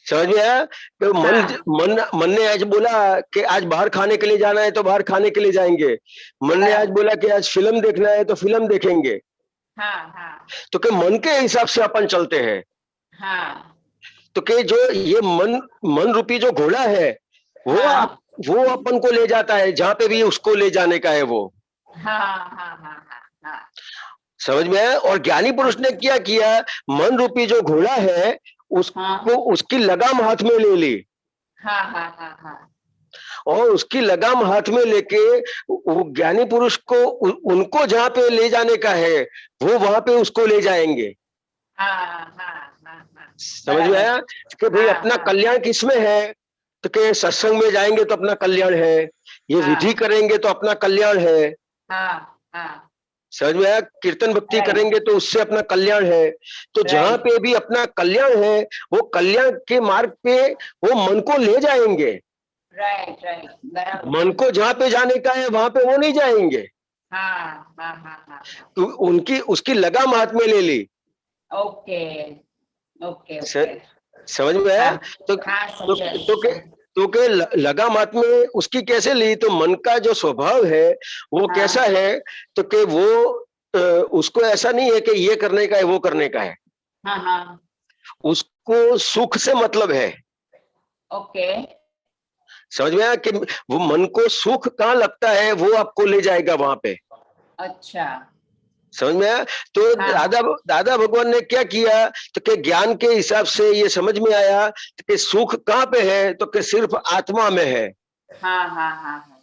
समझ में आया? तो मन ने आज बोला कि आज बाहर खाने के लिए जाना है तो बाहर खाने के लिए जाएंगे. मन ने आज बोला कि आज फिल्म देखना है तो फिल्म देखेंगे. हाँ हाँ तो कि मन के हिसाब से अपन चलते हैं. हाँ तो कि जो ये मन रूपी जो घोड़ा है वो वो अपन को ले जाता है जहां पे भी उसको ले जाने का है वो। हाँ हाँ हाँ हाँ हाँ समझ में आया? और ज्ञानी पुरुष ने क्या किया, मन रूपी जो घोड़ा है उसको, हाँ उसकी लगाम हाथ में ले ली, हाँ हाँ हाँ हाँ और उसकी लगाम हाथ में लेके वो ज्ञानी पुरुष को उनको जहां पे ले जाने का है वो वहां पे उसको ले जाएंगे। हाँ हाँ हाँ समझ में आया कि भाई हाँ अपना हाँ कल्याण किसमें है, तो कि सत्संग में जाएंगे तो अपना कल्याण है, ये हाँ विधि करेंगे तो अपना कल्याण है। हाँ हाँ समझ में आया? कीर्तन भक्ति राइट करेंगे तो उससे अपना कल्याण है। तो जहां राइट पे भी अपना कल्याण है वो कल्याण के मार्ग पे वो मन को ले जाएंगे। राइट राइट बराबर मन को जहां पे जाने का है वहां पे वो नहीं जाएंगे। हाँ हाँ हाँ हाँ तो उनकी उसकी लगाम हाथ में ले ली। ओके ओके स- ओके समझ में आया? हाँ तो हाँ तो समझा तो के तो के लगाम हाथ में उसकी कैसे ली, तो मन का जो स्वभाव है वो हाँ कैसा है, तो कि वो उसको ऐसा नहीं है कि ये करने का है वो करने का है, हाँ हाँ उसको सुख से मतलब है। ओके समझ में आया कि वो मन को सुख कहाँ लगता है वो आपको ले जाएगा वहां पे। अच्छा समझ में आया? तो हाँ दादा भगवान ने क्या किया, तो कि ज्ञान के हिसाब से ये समझ में आया कि सुख कहाँ पे है, तो कि सिर्फ आत्मा में है। हाँ हाँ हाँ हाँ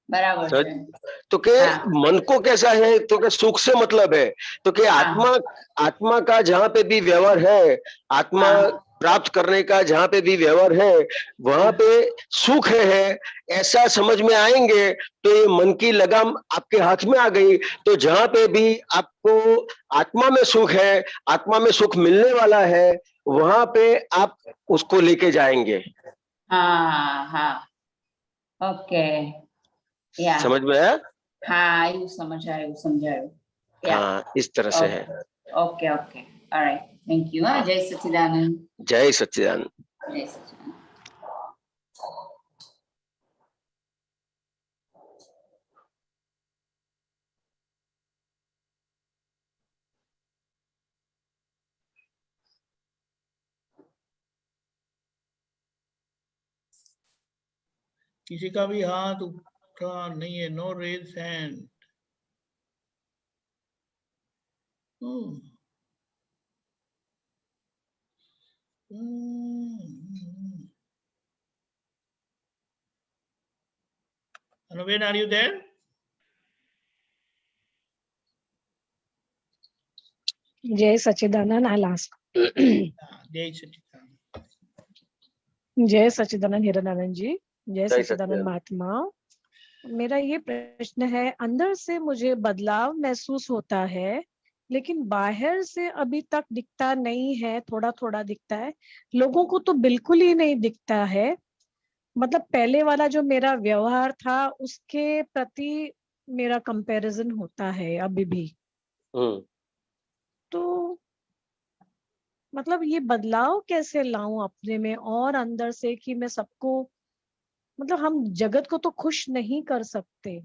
बराबर समझ? है तो कि हाँ मन को कैसा है, तो कि सुख से मतलब है। तो कि हाँ आत्मा का जहां पे भी व्यवहार है, आत्मा हाँ प्राप्त करने का जहां पे भी व्यवहार है वहां पे सुख है, ऐसा समझ में आएंगे तो ये मन की लगाम आपके हाथ में आ गई। तो जहां पे भी आपको आत्मा में सुख है, आत्मा में सुख मिलने वाला है, वहां पे आप उसको लेके जाएंगे। हाँ हाँ ओके या समझ में आया? हाँ आयु समझायु समझायु या हाँ, इस तरह से है। Okay okay alright thank you हाँ जय सच्चिदानंद जय सच्चिदानंद। जय सच्चिदानंद किसी का भी हाथ उठा नहीं है, no raise hand. When are you there? जय सच्चिदानंद, I'll ask. जय सच्चिदानंद। जय सच्चिदानंद हिरणानंद जी, जय जय सच्चिदानंद महात्मा। मेरा ये प्रश्न है, अंदर से मुझे बदलाव महसूस होता है लेकिन बाहर से अभी तक दिखता नहीं है, थोड़ा थोड़ा दिखता है, लोगों को तो बिल्कुल ही नहीं दिखता है। मतलब पहले वाला जो मेरा व्यवहार था उसके प्रति मेरा कंपैरिजन होता है अभी भी। तो मतलब ये बदलाव कैसे लाऊं अपने में और अंदर से कि मैं सबको, मतलब हम जगत को तो खुश नहीं कर सकते,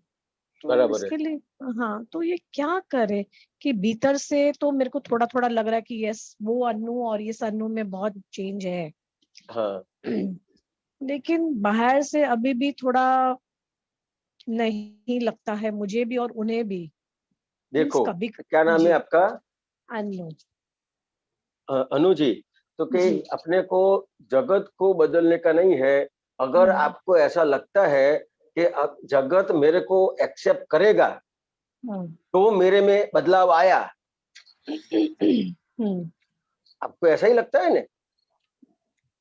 तो बराबर है। इसके लिए हाँ, तो ये क्या करे कि भीतर से तो मेरे को थोड़ा थोड़ा लग रहा है कि यस वो अनु और इस अनु में बहुत चेंज है। हाँ, लेकिन बाहर से अभी भी थोड़ा नहीं लगता है मुझे भी और उन्हें भी। देखो कभी क्या नाम जी है आपका? अनु अनु जी। तो कि जी अपने को जगत को बदलने का नहीं है। अगर आपको ऐसा लगता है कि अब जगत मेरे को एक्सेप्ट करेगा तो मेरे में बदलाव आया, आपको ऐसा ही लगता है ना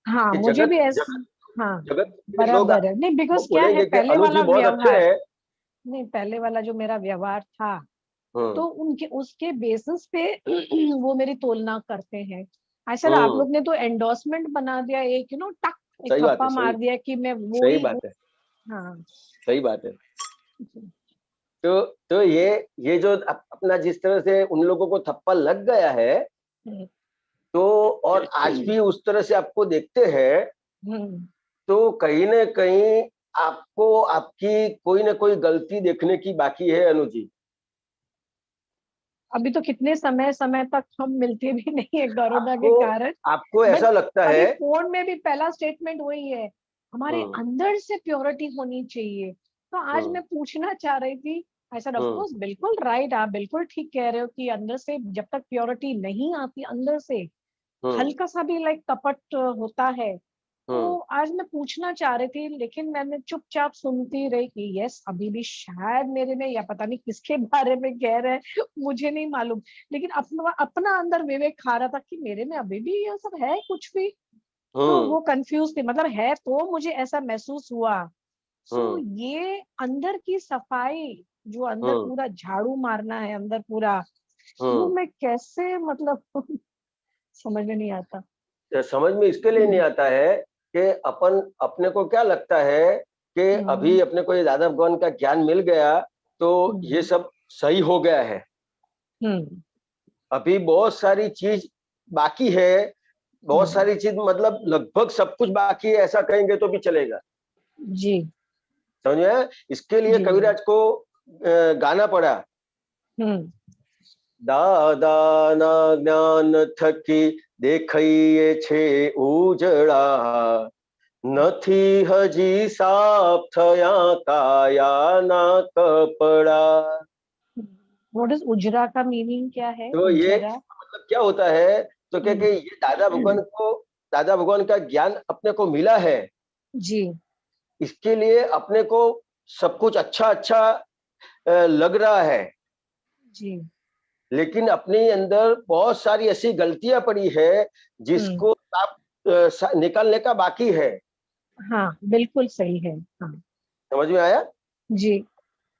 हाँ कि मुझे भी जगत ऐसा, हाँ जगत के लोग बराबर है। नहीं वो बिकॉज क्या है, बोलेंगे कि पहले अनु जी वाला बहुत अच्छे व्यवहार, हैं। नहीं पहले वाला जो मेरा व्यवहार था तो उनके उसके बेसिस पे वो मेरी तुलना करते हैं। अच्छा आप लोग ने तो एंडोर्समेंट बना दिया, एक टक एक सही बात थप्पा है, मार दिया कि मैं वो सही ही हूँ। बात है, हाँ सही बात है। तो ये जो अपना जिस तरह से उन लोगों को थप्पा लग गया है, तो और आज भी उस तरह से आपको देखते हैं, तो कहीं न कहीं आपको आपकी कोई न कोई गलती देखने की बाकी है अनु जी। अभी तो कितने समय समय तक हम मिलते भी नहीं है कोरोना के कारण। आपको ऐसा लगता अभी है, फोन में भी पहला स्टेटमेंट वही है, हमारे अंदर से प्योरिटी होनी चाहिए। तो आज मैं पूछना चाह रही थी, ऐसा ऑफ कोर्स बिल्कुल राइट, आप बिल्कुल ठीक कह रहे हो कि अंदर से जब तक प्योरिटी नहीं आती, अंदर से हल्का सा भी लाइक कपट होता है। तो आज मैं पूछना चाह रही थी, लेकिन मैंने चुपचाप सुनती रही कि यस अभी भी शायद मेरे में, या पता नहीं किसके बारे में कह रहे हैं मुझे नहीं मालूम, लेकिन अपना अपना अंदर विवेक खा रहा था कि मेरे में अभी भी ये सब है कुछ भी। तो वो कंफ्यूज थी, मतलब है तो मुझे ऐसा महसूस हुआ। सो ये अंदर की सफाई, जो अंदर पूरा झाड़ू मारना है अंदर पूरा, वो मैं कैसे, मतलब समझ में नहीं आता। समझ में इसके लिए नहीं आता है कि अपने को क्या लगता है कि अभी अपने को ये दादा भगवान का ज्ञान मिल गया तो ये सब सही हो गया है। अभी बहुत सारी चीज बाकी है, बहुत सारी चीज, मतलब लगभग सब कुछ बाकी है, ऐसा कहेंगे तो भी चलेगा जी। समझ में? इसके लिए कविराज को गाना पड़ा, दादा ना ज्ञान थकी देखाइए छे उजड़ा, નથી હજી સાફ થયા કાયાના કપડા। What is उजरा का मीनिंग क्या है? तो ये उजरा मतलब क्या होता है, तो क्या कि ये दादा भगवान का ज्ञान अपने को मिला है जी, इसके लिए अपने को सब कुछ अच्छा अच्छा लग रहा है जी, लेकिन अपने अंदर बहुत सारी ऐसी गलतियां पड़ी है जिसको आप निकालने का बाकी है। हाँ बिल्कुल सही है। हाँ समझ में आया? जी।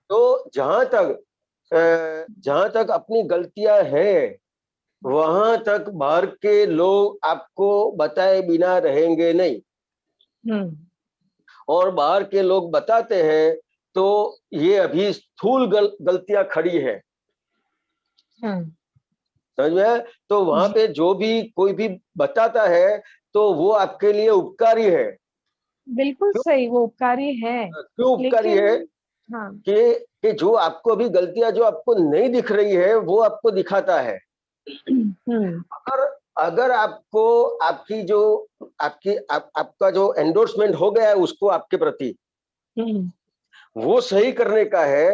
तो जहां तक अपनी गलतियां हैं वहां तक बाहर के लोग आपको बताए बिना रहेंगे नहीं। और बाहर के लोग बताते हैं तो ये अभी स्थूल गलतियां खड़ी है। समझ में? तो वहां पे जो भी कोई भी बताता है तो वो आपके लिए उपकारी है। बिल्कुल सही, वो उपकारी है। क्यों उपकारी है? हाँ, कि जो आपको अभी गलतियां जो आपको नहीं दिख रही है वो आपको दिखाता है। अगर आपको आपका जो एंडोर्समेंट हो गया है उसको आपके प्रति वो सही करने का है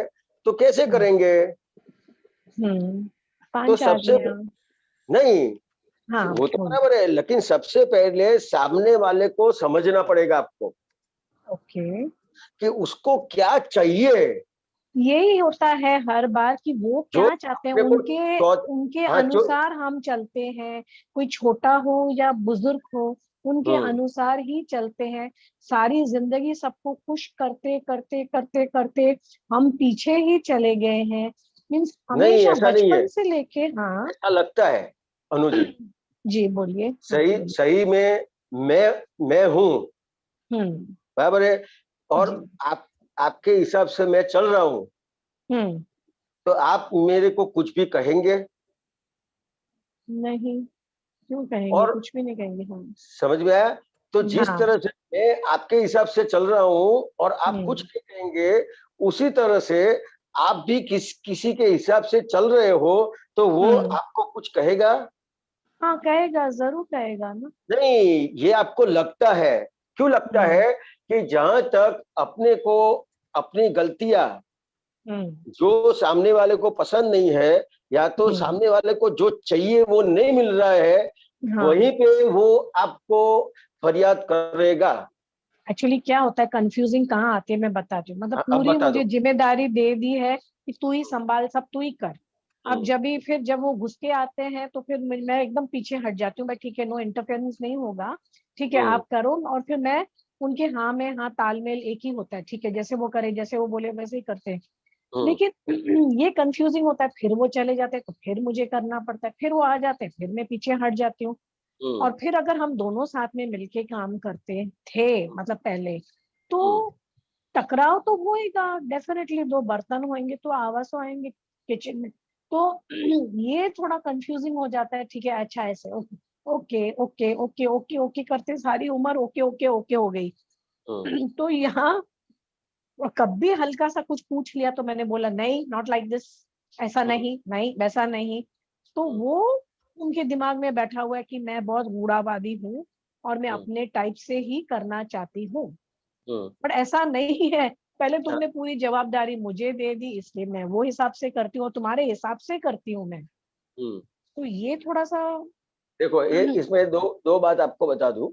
तो कैसे करेंगे? तो सबसे नहीं, हाँ, वो तो बराबर है, लेकिन सबसे पहले सामने वाले को समझना पड़ेगा आपको ओके। कि उसको क्या चाहिए। यही होता है हर बार कि वो जो क्या चाहते हैं, अपने को उनके हाँ अनुसार हम चलते हैं। कोई छोटा हो या बुजुर्ग हो, उनके अनुसार ही चलते हैं। सारी जिंदगी सबको खुश करते करते करते करते हम पीछे ही चले गए हैं। मीन्स नहीं, हमेशा ऐसा नहीं है, बचपन से लेके। हाँ ऐसा लगता है अनुजी। जी बोलिए। सही में मैं हूँ, बराबर है, और आपके हिसाब से मैं चल रहा हूँ तो आप मेरे को कुछ भी कहेंगे नहीं, क्यों कहेंगे? और कुछ भी नहीं कहेंगे हम। समझ में आया? तो जिस हाँ। तरह से मैं आपके हिसाब से चल रहा हूँ और आप कुछ नहीं कहेंगे उसी तरह से आप भी किसी के हिसाब से चल रहे हो तो वो आपको कुछ कहेगा? हाँ कहेगा, जरूर कहेगा ना। नहीं, ये आपको लगता है। क्यों लगता है? कि जहां तक अपने को अपनी गलतियां जो सामने वाले को पसंद नहीं है या तो सामने वाले को जो चाहिए वो नहीं मिल रहा है, वहीं पे वो आपको फरियाद करेगा। एक्चुअली क्या होता है, कंफ्यूजिंग कहाँ आती है मैं बताती हूँ। मतलब अब पूरी बता मुझे दो। जिम्मेदारी दे दी है कि तू ही संभाल, सब तू ही कर। अब जब वो घुस के आते हैं तो फिर मैं एकदम पीछे हट जाती हूँ। भाई ठीक है, नो इंटरफेरेंस नहीं होगा, ठीक है आप करो। और फिर मैं उनके हाँ में हाँ, तालमेल एक ही होता है, ठीक है जैसे वो करे, जैसे वो बोले वैसे ही करते हैं। लेकिन ये कंफ्यूजिंग होता है, फिर वो चले जाते हैं तो फिर मुझे करना पड़ता है, फिर वो आ जाते हैं, फिर मैं पीछे हट जाती हूँ। और फिर अगर हम दोनों साथ में मिलके काम करते थे, मतलब पहले, तो टकराव तो होएगा डेफिनेटली। दो बर्तन होंगे तो आवाज तो आएंगे किचन में। तो ये थोड़ा कंफ्यूजिंग हो जाता है। ठीक है, अच्छा ऐसे okay okay okay okay okay करते सारी उम्र ओके ओके ओके हो गई। तो यहाँ कभी हल्का सा कुछ पूछ लिया तो मैंने बोला नहीं, नॉट लाइक दिस, ऐसा नहीं, नहीं वैसा नहीं। तो वो उनके दिमाग में बैठा हुआ है कि मैं बहुत गूढ़ावादी हूँ और मैं अपने टाइप से ही करना चाहती हूँ। पर ऐसा नहीं है, पहले तुमने पूरी जवाबदारी मुझे दे दी इसलिए मैं वो हिसाब से करती हूँ, तुम्हारे हिसाब से करती हूँ मैं। तो ये थोड़ा सा देखो, इसमें दो बात आपको बता दूं।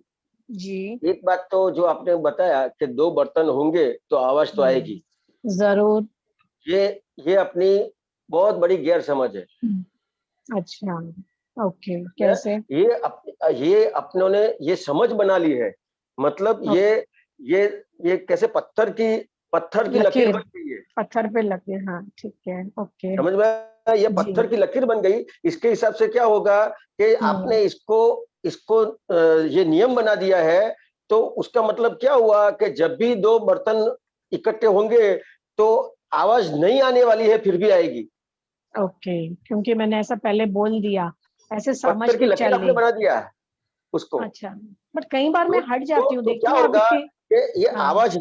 जी एक बात तो जो आपने बताया कि 2 बर्तन होंगे तो आवाज तो आएगी, जरूर। ये अपनी बहुत बड़ी गैर समझ है। अच्छा, ओके, कैसे? ये अपनों ने ये समझ बना ली है, मतलब ये कैसे पत्थर की लकीर बन गई है। पत्थर पे लकीर, हाँ ठीक है, ओके समझ में आया? ये जी। पत्थर की लकीर बन गई। इसके हिसाब से क्या होगा कि आपने इसको ये नियम बना दिया है, तो उसका मतलब क्या हुआ कि जब भी 2 बर्तन इकट्ठे होंगे तो आवाज नहीं आने वाली है, फिर भी आएगी। ओके, क्योंकि मैंने ऐसा पहले बोल दिया, ऐसे समझ पत्थर की के लकीर चल आपने ली। बना दिया उसको। अच्छा, बट कई बार मैं हट जाती हूँ, तो देखती क्या हूँ होगा अभी। कि ये हाँ, आवाज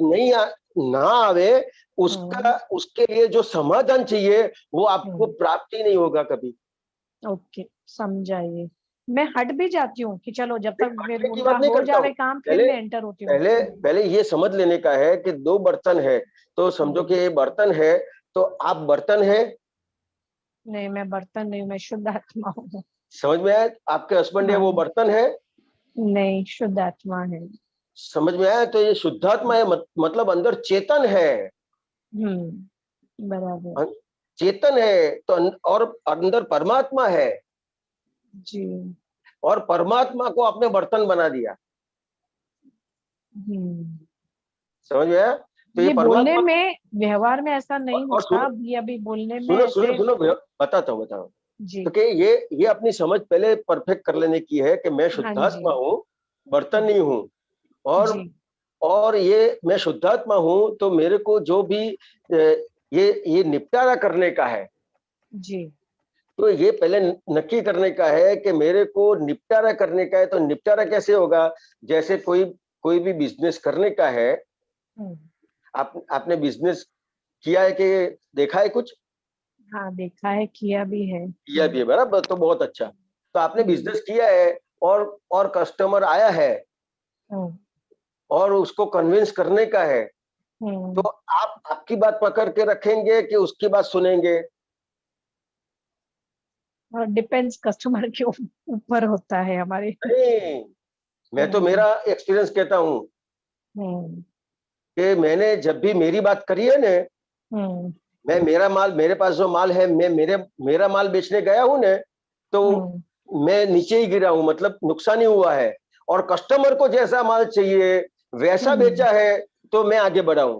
ना आवे, उसके लिए जो समाधान चाहिए वो आपको प्राप्त ही नहीं होगा कभी। ओके, समझा ये। मैं हट भी जाती हूँ कि चलो जब तक फिर हटने की उनका बात नहीं हो करता हूँ। जावे काम, फिर पहले मैं एंटर होती हूँ। पहले ये समझ लेने का है कि 2 बर्तन है, तो समझो कि ये बर्तन है, तो आप बर्तन है। नहीं, मैं बर्तन नहीं, मैं शुद्ध आत्मा हूँ। समझ में आया? आपके हस्बैंड है, वो बर्तन है। नहीं, शुद्ध आत्मा है। समझ में आया? तो ये शुद्धात्मा है, मतलब अंदर चेतन है। बराबर चेतन है तो और अंदर परमात्मा है, जी। और परमात्मा को आपने बर्तन बना दिया। समझ में आया? तो ये ये बोलने परमात्मा। में, व्यवहार में ऐसा नहीं और होता, ये अभी बोलने में सुनो ऐसे। बताता हूँ। जी तो कि ये अपनी समझ पहले परफेक्ट कर लेने की है कि मैं हाँ जी शुद्धात्मा हूँ, बर्तन नहीं हूँ। और जी ये मैं शुद्धात्मा हूँ, तो मेरे को जो भी ये निपटारा करने का है, जी। तो ये पहले नक्की करने का है कि मेरे को निपटारा करने का है। तो निपटारा कैसे होगा? जैसे कोई भी बिजनेस करने का है, आपने बिजनेस किया है कि देखा है कुछ? हाँ, देखा है, किया भी है। किया भी है, बराबर, तो बहुत अच्छा। तो आपने बिजनेस किया है और कस्टमर आया है और उसको कन्विंस करने का है, तो आप आपकी बात पकड़ के रखेंगे कि उसकी बात सुनेंगे? और डिपेंड्स, कस्टमर के ऊपर होता है हमारे। नहीं, मैं तो मेरा एक्सपीरियंस कहता हूँ कि मैंने जब भी मेरी बात करी है ने, मैं मेरे पास जो माल है, मैं मेरा माल बेचने गया हूं ने, तो मैं नीचे ही गिरा हूं, मतलब नुकसान ही हुआ है। और कस्टमर को जैसा माल चाहिए वैसा बेचा है, तो मैं आगे बढ़ा हूं।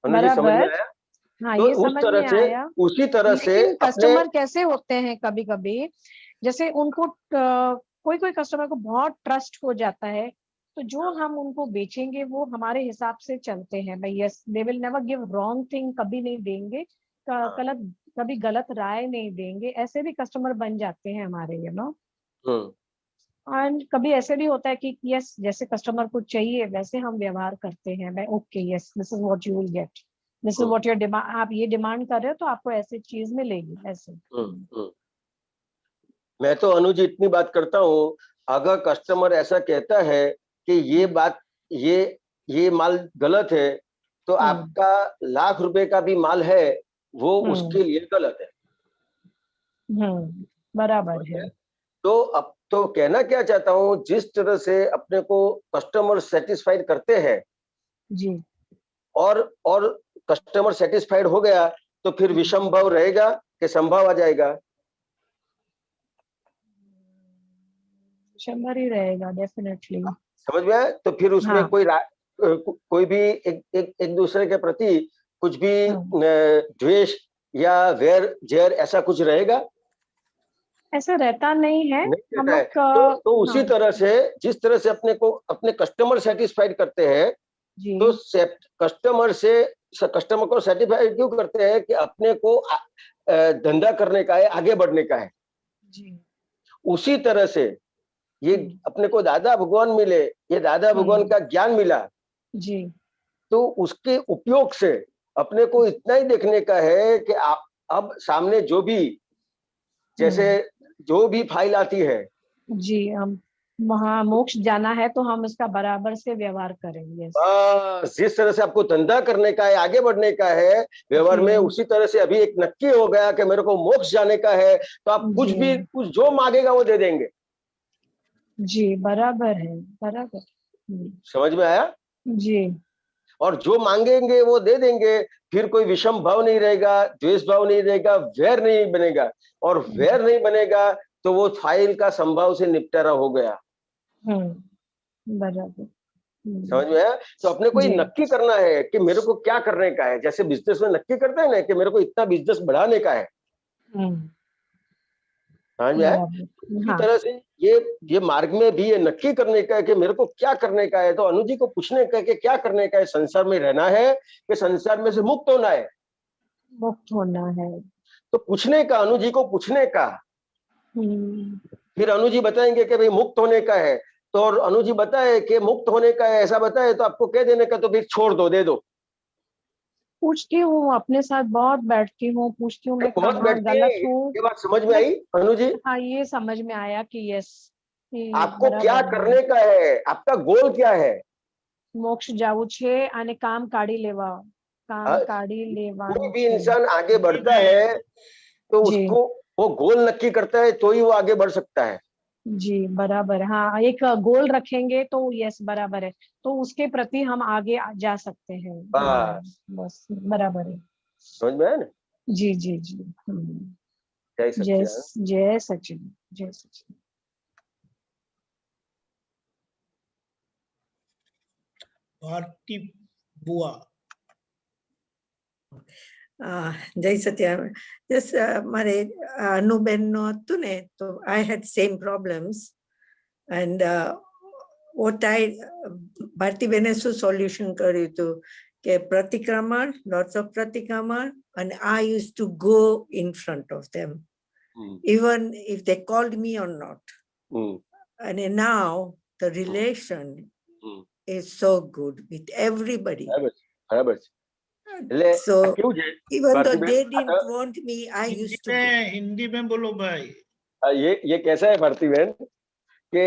अनुजी, समझ में बराबर। आया? हाँ, तो ये समझ में आया। उसी तरह से लेकिन अपने। कस्टमर कैसे होते हैं कभी कभी, जैसे उनको कोई कोई कस्टमर को बहुत ट्रस्ट हो जाता है, तो जो हम उनको बेचेंगे वो हमारे हिसाब से चलते हैं भाई। Yes, they will never give wrong thing, कभी नहीं देंगे गलत, कभी गलत राय नहीं देंगे। ऐसे भी कस्टमर बन जाते हैं हमारे, एंड कभी ऐसे भी होता है कि यस, जैसे कस्टमर को चाहिए वैसे हम व्यवहार करते हैं भाई। Okay, yes, this is what you will get, this is what your demand, आप ये डिमांड कर रहे हो तो आपको ऐसी चीज मिलेगी, ऐसे। मैं तो अनुज इतनी बात करता हूँ, अगर कस्टमर ऐसा कहता है कि ये माल गलत है, तो आपका लाख रुपए का भी माल है, वो उसके लिए गलत है। बराबर है। तो अब तो कहना क्या चाहता हूँ, जिस तरह से अपने को कस्टमर सेटिस्फाइड करते हैं, जी, और कस्टमर सेटिस्फाइड हो गया, तो फिर विषम भाव रहेगा कि संभाव आ जाएगा? शंबर ही रहेगा डेफिनेटली। समझ में आया? तो फिर उसमें कोई भी एक दूसरे के प्रति कुछ भी द्वेष या वैर जैर ऐसा कुछ रहेगा? ऐसा रहता नहीं है। नहीं हम रहता है। लोग तो उसी तरह से, जिस तरह से अपने कस्टमर सेटिस्फाइड करते हैं, तो कस्टमर को सेटिस्फाइड क्यों करते हैं? कि अपने को धंधा करने का है, आगे बढ़ने का है। जी। उसी तरह से ये अपने को दादा भगवान मिले, ये दादा भगवान का ज्ञान मिला, जी, तो उसके उपयोग से अपने को इतना ही देखने का है कि अब सामने जो भी, जैसे जो भी फाइल आती है, जी, हम वहाँ मोक्ष जाना है तो हम उसका बराबर से व्यवहार करेंगे। बस जिस तरह से आपको धंधा करने का है, आगे बढ़ने का है व्यवहार में, उसी तरह से अभी एक नक्की हो गया कि मेरे को मोक्ष जाने का है, तो आप कुछ भी, कुछ जो मांगेगा वो दे देंगे। जी बराबर है, बराबर। समझ में आया? जी। और जो मांगेंगे वो दे देंगे, फिर कोई विषम भाव नहीं रहेगा, द्वेष भाव नहीं रहेगा, वैर नहीं बनेगा, और वैर नहीं बनेगा तो वो फाइल का संभाव से निपटारा हो गया। बराबर। समझ में आया? तो अपने को ये नक्की करना है कि मेरे को क्या करने का है, जैसे बिजनेस में नक्की करते हैं ना कि मेरे को इतना बिजनेस बढ़ाने का है। समझ में आया? इसी तरह से ये मार्ग में भी ये नक्की करने का है कि मेरे को क्या करने का है। तो अनु जी को पूछने का है कि क्या करने का है, संसार में रहना है कि संसार में से मुक्त होना है? मुक्त होना है। तो पूछने का, अनु जी को पूछने का, फिर अनु जी बताएंगे कि भाई मुक्त होने का है, तो और अनु जी बताए कि मुक्त होने का है, ऐसा बताए तो आपको कह देने का, तो फिर छोड़ दो, दे दो। पूछती हूँ अपने साथ, बहुत बैठती हूँ, पूछती हूँ मैं बहुत कहाँ बैठती है। गलत हूँ। ये बात समझ में आई अनु जी? हाँ ये समझ में आया कि यस, आपको क्या करने का है, आपका गोल क्या है? मोक्ष जाऊ छे आने काम काढ़ी लेवा, काम काढ़ी लेवा। कोई भी इंसान आगे बढ़ता है तो उसको वो गोल नक्की करता है तो ही वो आगे बढ़ सकता है। जी बराबर। हाँ एक गोल रखेंगे तो यस बराबर है, तो उसके प्रति हम आगे जा सकते हैं। बस बराबर है। समझ में आया ना? जी जी जी। जय जय सच्चिदानंद। जय सचिन, जय सचिन। भारती बुआ। જય સત્યારામ. Just મારે અનુબેન નો હતું ને, તો I had same problems, and what I ભારતીબેને શું સોલ્યુશન કર્યું હતું કે પ્રતિક્રમણ, lots of પ્રતિક્રમણ, and I used to go in front of them even if they called me or not. And now the relation is so good with everybody. બરાબર. So even though they didn't want me, I used to go. Hindi में बोलो भाई। ये कैसा है भारती बहन कि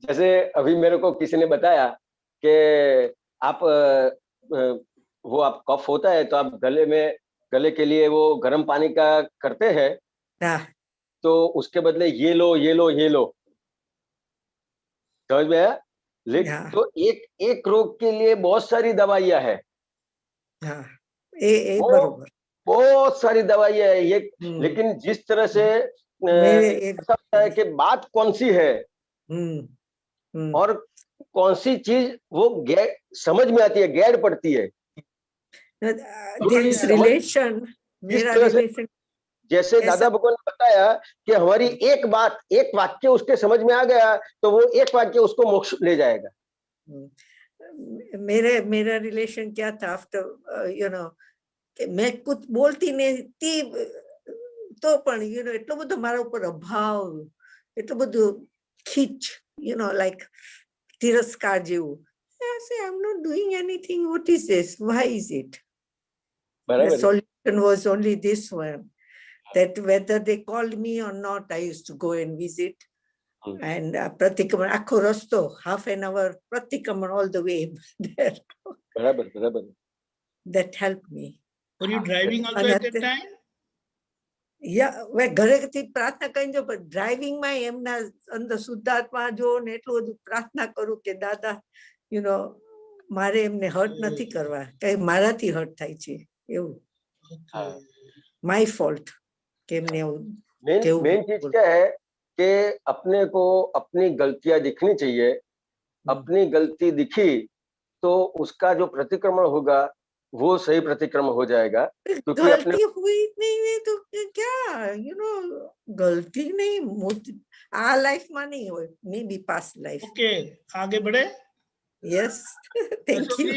जैसे अभी मेरे को किसी ने बताया कि आप वो आप कफ होता है तो आप गले के लिए वो गर्म पानी का करते हैं, तो उसके बदले ये लो ये लो ये लो। समझ में आया? लेकिन तो एक रोग के लिए बहुत सारी दवाइयां है। बहुत सारी दवाइयां है ये, लेकिन जिस तरह से ऐसा होता है कि बात कौन सी है और कौन सी चीज वो समझ में आती है, गैर पड़ती है। रिलेशन, मेरा रिलेशन, जैसे दादा भगवान ने बताया कि हमारी एक बात, एक वाक्य उसके समझ में आ गया तो वो एक वाक्य उसको मोक्ष ले जाएगा। मेरा रिलेशन क्या था आफ्टर यू नो કે મેં कुछ બોલતી નહીં તો પણ યુ નો એટલો બધો મારા ઉપર અભાવ, એટલો બધો ખીચ, યુ નો લાઈક તિરસ્કાર જેવું. I say I'm not doing anything, what is this, why is it? The solution was only this one, that whether they called me or not, I used to go and visit. And પ્રતિક્રમણ આખો રસ્તો, half an hour પ્રતિક્રમણ all the way there. બરાબર. That helped me. Were you driving also at that time? Yeah, मैं ઘરેથી પ્રાર્થના કરીને જો, પણ ડ્રાઇવિંગ માં એમના અંદર શુદ્ધાત્મા જો ને એટલું બધું પ્રાર્થના કરું કે દાદા યુ નો મારે એમને હર્ટ નથી કરવા, કઈ મારાથી હર્ટ થાય છે એવું, માય ફોલ્ટ કે એમને એવું. मेन चीज क्या है कि अपने को अपनी गलतियां दिखनी चाहिए। अपनी गलती दिखी तो उसका जो प्रतिक्रमण होगा वो सही प्रतिक्रमण हो जाएगा। क्योंकि गलती हुई नहीं तो क्या, यू नो गलती नहीं आ लाइफ में नहीं हो, maybe past life. Okay, आगे बढ़े। Yes, thank you.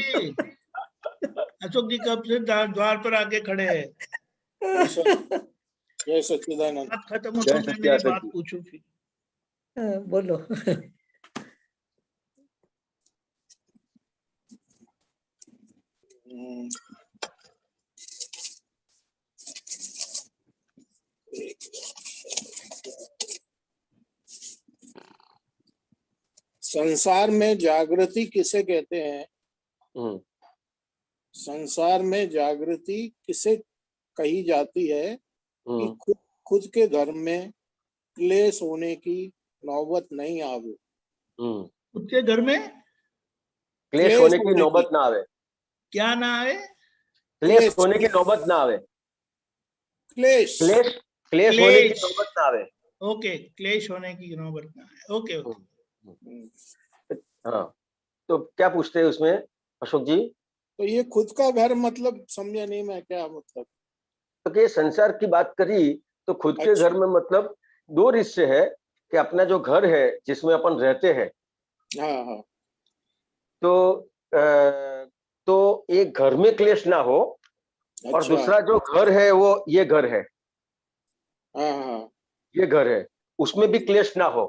Ashok ji कब से द्वार पर आके खड़े हैं। जय सच्चिदानंद। बात खत्म हो तो मैं मेरी बात पूछूं फिर। बोलो। संसार में जागृति किसे कहते हैं? हम्म, संसार में जागृति किसे कही जाती है कि हम्म, खुद के घर में क्लेश होने की नौबत नहीं आवे। हम्म। खुद के घर में क्लेश होने की नौबत ना आवे। क्या ना आए? क्लेश होने की नौबत ना आवे। क्लेश क्लेश क्लेश होने की क्लेश। नौबत ना आवे। ओके, क्लेश होने की नौबत ना आए। Okay okay. हाँ, तो क्या पूछते हैं उसमें अशोक जी? तो ये खुद का घर मतलब समझा नहीं मैं, क्या मतलब? तो कि संसार की बात करी तो खुद के अच्छा। घर में मतलब दो हिस्से है कि अपना जो घर है जिसमें अपन रहते हैं, हाँ हाँ तो तो एक घर में क्लेश ना हो, और अच्छा। दूसरा जो घर है वो ये घर है, हाँ हाँ ये घर है, उसमें भी क्लेश ना हो।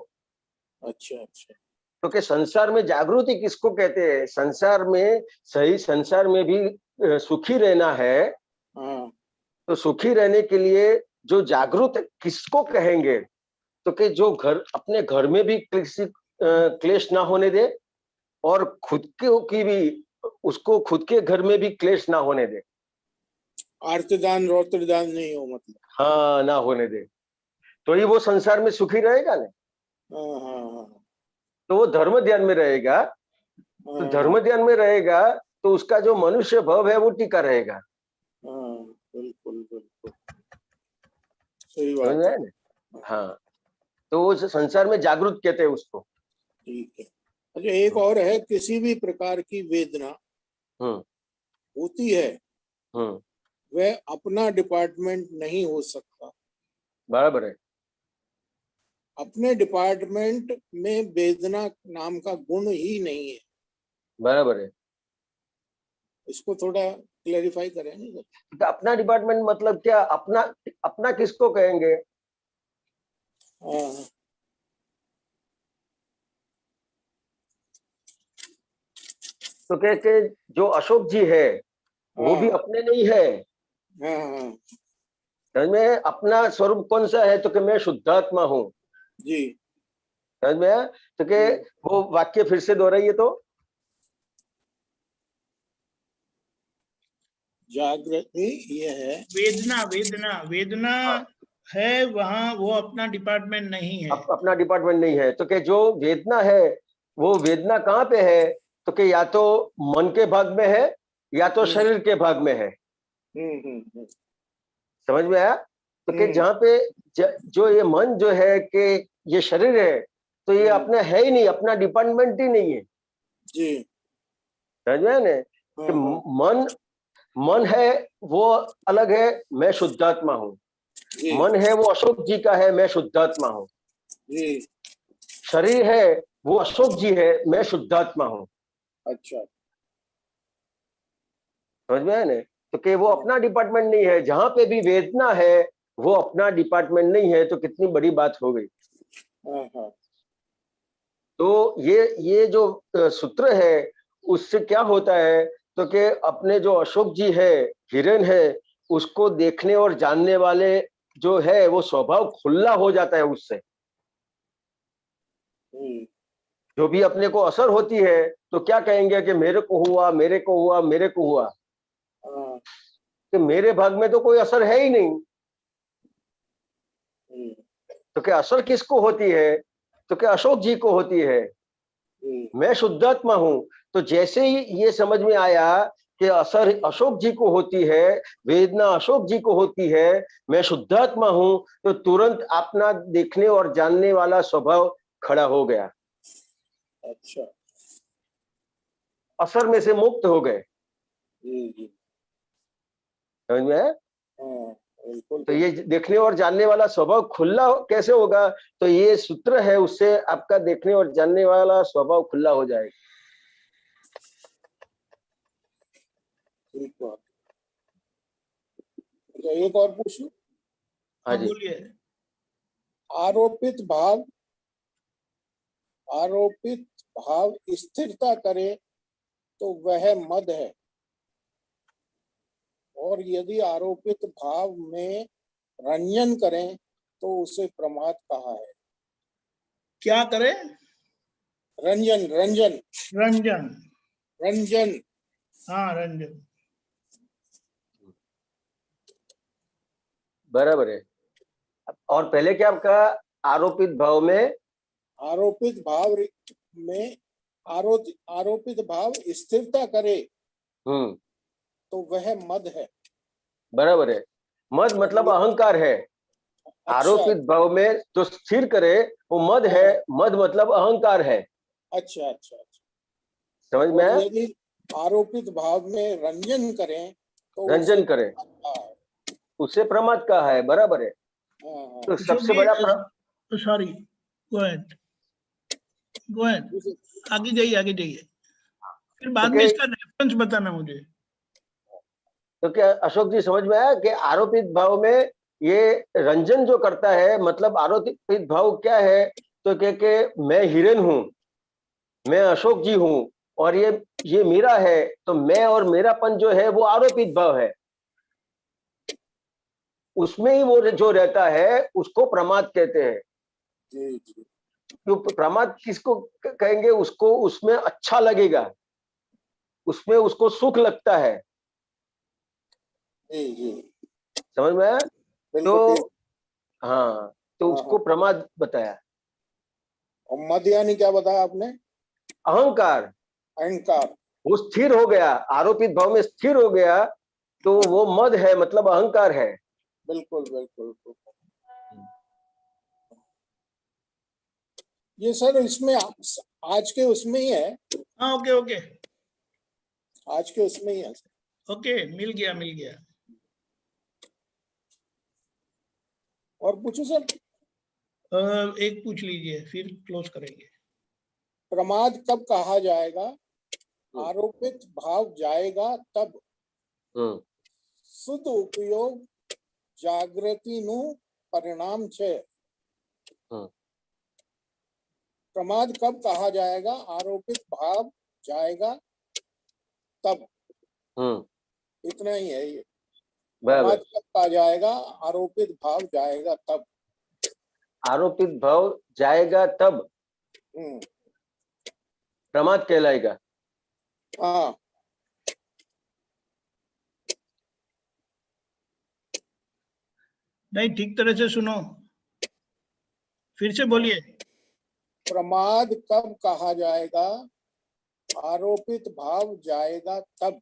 अच्छा अच्छा। क्योंकि संसार में जागृति किसको कहते हैं? संसार में सही, संसार में भी सुखी रहना है, हाँ तो सुखी रहने के लिए जो जागृत किसको कहेंगे? तो कि जो घर, अपने घर में भी किसी क्लेश ना होने दे, और खुद के की भी, उसको खुद के घर में भी क्लेश ना होने दे। आर्तदान रौत्रदान नहीं हो मतलब। हाँ, ना होने दे, तो ही वो संसार में सुखी रहेगा ना। हाँ हाँ हाँ तो वो धर्म ध्यान में रहेगा, तो धर्म हाँ ध्यान में रहेगा तो उसका जो मनुष्य भाव है वो टिका रहेगा। हाँ, बिल्कुल बिल्कुल सही समझ बात में है। आया ना? हाँ, तो वो संसार में जागृत कहते हैं उसको। ठीक है। अच्छा, एक और है, किसी भी प्रकार की वेदना हम्म, होती है, हम्म, वह अपना डिपार्टमेंट नहीं हो सकता। बराबर है। अपने डिपार्टमेंट में वेदना नाम का गुण ही नहीं है। बराबर है। इसको थोड़ा क्लेरिफाई करें। तो अपना डिपार्टमेंट मतलब क्या? अपना, अपना किसको कहेंगे? हाँ तो कहते जो अशोक जी है वो भी हाँ अपने नहीं है। हाँ हाँ समझ में? अपना स्वरूप कौन सा है? तो कि मैं शुद्धात्मा हूँ। जी। समझ में आया? तो कि वो वाक्य फिर से दोहराइए तो। जागृति ये है, वेदना वेदना वेदना हाँ, है वहां, वो अपना डिपार्टमेंट नहीं है। अपना डिपार्टमेंट नहीं है। तो कि जो वेदना है वो वेदना कहाँ पे है? तो कि या तो मन के भाग में है या तो हम्म शरीर के भाग में है। हम्म। समझ में आया? तो कि हम्म जहाँ पे जो ये मन जो है कि ये शरीर है, तो ये अपना है ही नहीं, अपना डिपार्टमेंट ही नहीं है। जी। समझ में आया ना? हाँ कि हाँ मन, मन है वो अलग है, मैं शुद्धात्मा हूँ। जी मन है वो अशोक जी का है, मैं शुद्धात्मा हूँ। जी। शरीर है वो अशोक जी है, मैं शुद्धात्मा हूँ। अच्छा। समझ में आया ना? तो कि वो अपना डिपार्टमेंट नहीं है। जहां पे भी वेदना है वो अपना डिपार्टमेंट नहीं है। तो कितनी बड़ी बात हो गई। हाँ हाँ तो ये जो सूत्र है उससे क्या होता है? तो कि अपने जो अशोक जी है, हिरण है, उसको देखने और जानने वाले जो है वो स्वभाव खुला हो जाता है उससे। हम्म जो भी अपने को असर होती है तो क्या कहेंगे कि मेरे को हुआ, मेरे को हुआ, मेरे को हुआ। हाँ कि मेरे भाग में तो कोई असर है ही नहीं। हम्म तो क्या असर किसको होती है? तो क्या अशोक जी को होती है। मैं शुद्धात्मा हूं। तो जैसे ही ये समझ में आया कि असर अशोक जी को होती है, वेदना अशोक जी को होती है, मैं शुद्धात्मा हूं, तो तुरंत अपना देखने और जानने वाला स्वभाव खड़ा हो गया। अच्छा। असर में से मुक्त हो गए। जी। समझ में आया? हाँ बिल्कुल तो ये बिल्कुल। देखने और जानने वाला स्वभाव खुला कैसे होगा? तो ये सूत्र है, उससे आपका देखने और जानने वाला स्वभाव खुला हो जाएगा। ठीक बात। अच्छा, एक और पूछूं? हाँ हाँ जी। बोलिए। आरोपित भाव, आरोपित भाव स्थिरता करे तो वह मद है, और यदि आरोपित भाव में रंजन करें तो उसे प्रमाद कहा है। क्या करे? रंजन रंजन रंजन, रंजन हाँ रंजन। बराबर है। और पहले क्या आपका आरोपित भाव में, आरोपित भाव में आरोपित भाव स्थिरता करे तो वह मद है। बराबर है। मद मतलब अहंकार है। अच्छा, आरोपित भाव में जो स्थिर करे वो मद है। मद मतलब अहंकार है। अच्छा अच्छा अच्छा। समझ में और आया? यदि आरोपित भाव में रंजन करें तो रंजन उसे करें हाँ, उससे प्रमाद का है। बराबर है। हाँ, तो सबसे बड़ा sorry, go ahead, go ahead, आगे जाइए, आगे जाइए, फिर बाद में इसका रेफरेंस बताना मुझे। तो क्या अशोक जी समझ में आया कि आरोपित भाव में ये रंजन जो करता है, मतलब आरोपित भाव क्या है? तो के मैं हिरेन हूं, मैं अशोक जी हूं और ये मीरा है, तो मैं और मेरापन जो है वो आरोपित भाव है। उसमें ही वो जो रहता है उसको प्रमाद कहते हैं। जी जी। तो प्रमाद किसको कहेंगे? उसको उसमें अच्छा लगेगा, उसमें उसको सुख लगता है। जी जी समझ में आया? बिल्कुल ठीक। तो हाँ, तो हाँ, उसको प्रमाद बताया। और मद यानी क्या बताया आपने? अहंकार। अहंकार। वो स्थिर हो गया, आरोपित भाव में स्थिर हो गया तो वो मद है, मतलब अहंकार है। बिल्कुल बिल्कुल बिल्कुल। ये सर इसमें आज के उसमें ही है। हाँ ओके ओके आज के उसमें ही है। ओके, मिल गया मिल गया। और पूछो सर। एक पूछ लीजिए फिर क्लोज करेंगे। प्रमाद कब कहा जाएगा? आरोपित भाव जाएगा तब शुद्ध उपयोग जागृति નું परिणाम છે। प्रमाद कब कहा जाएगा? आरोपित भाव जाएगा तब। इतना ही है ये। प्रमाद कब कहा जाएगा? आरोपित भाव जाएगा तब। आरोपित भाव जाएगा तब प्रमाद कहलाएगा। हाँ, नहीं, ठीक तरह से सुनो, फिर से बोलिए। प्रमाद कब कहा जाएगा? आरोपित भाव जाएगा तब।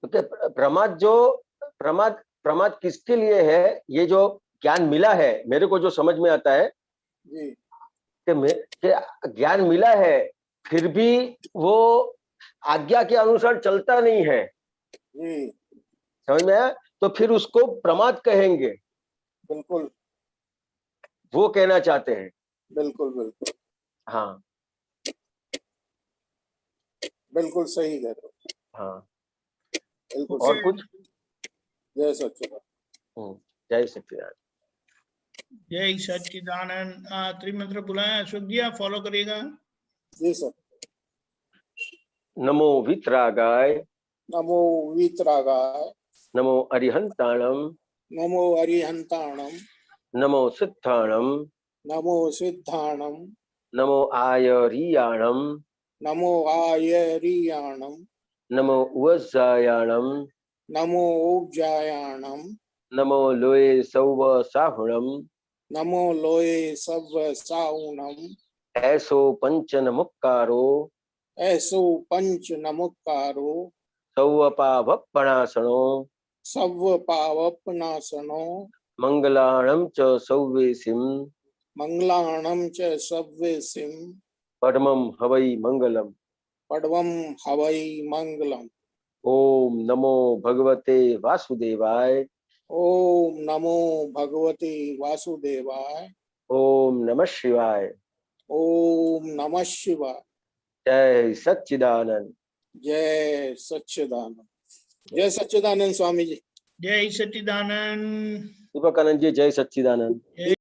तो प्रमाद प्रमाद किसके लिए है? ये जो ज्ञान मिला है, मेरे को जो समझ में आता है जी कि ज्ञान मिला है फिर भी वो आज्ञा के अनुसार चलता नहीं है। जी समझ में आया? तो फिर उसको प्रमाद कहेंगे। बिल्कुल वो कहना चाहते हैं। बिल्कुल बिल्कुल हाँ बिल्कुल सही कह रहे हो। हाँ। बिल्कुल और कुछ? जय सच्चिदानंद। जय सच्चिदानंद। जय सच्चिदानंद। त्रिमंत्र बुलाया, अशोक जी आप फॉलो करिएगा। जी सर। नमो वितरागाय, नमो वीतरागाय, नमो अरिहंताणम, नमो अरिहंताणम, नमो सिद्धाणम, नमो सिद्धाणम, नमो आयरियाणम, नमो आयरियाणम, नमो उवज्जायाणम, नमो उपजायाणम, नमो लोये सौव साहुणम, नमो लोये सव्व साउणम, ऐसो पंचन मुक्कारो, ऐसो पंच नमुक्कारो, सौवपावपणासनो, सव्व पावपनासनो, मंगलाणम च सौवेसिम, मंगलाणम च सव्वेसिम, परमं हवै मंगलम। पडवम हवै मंगलम। ओम नमो भगवते वासुदेवाय, ओम नमो भगवते वासुदेवाय, ओम नमः शिवाय। ओम नमः शिवाय। जय सच्चिदानंद। जय सच्चिदानंद। जय सच्चिदानंद स्वामी जी। जय सच्चिदानंद। दीपकानंद जी, जय सच्चिदानंद। जय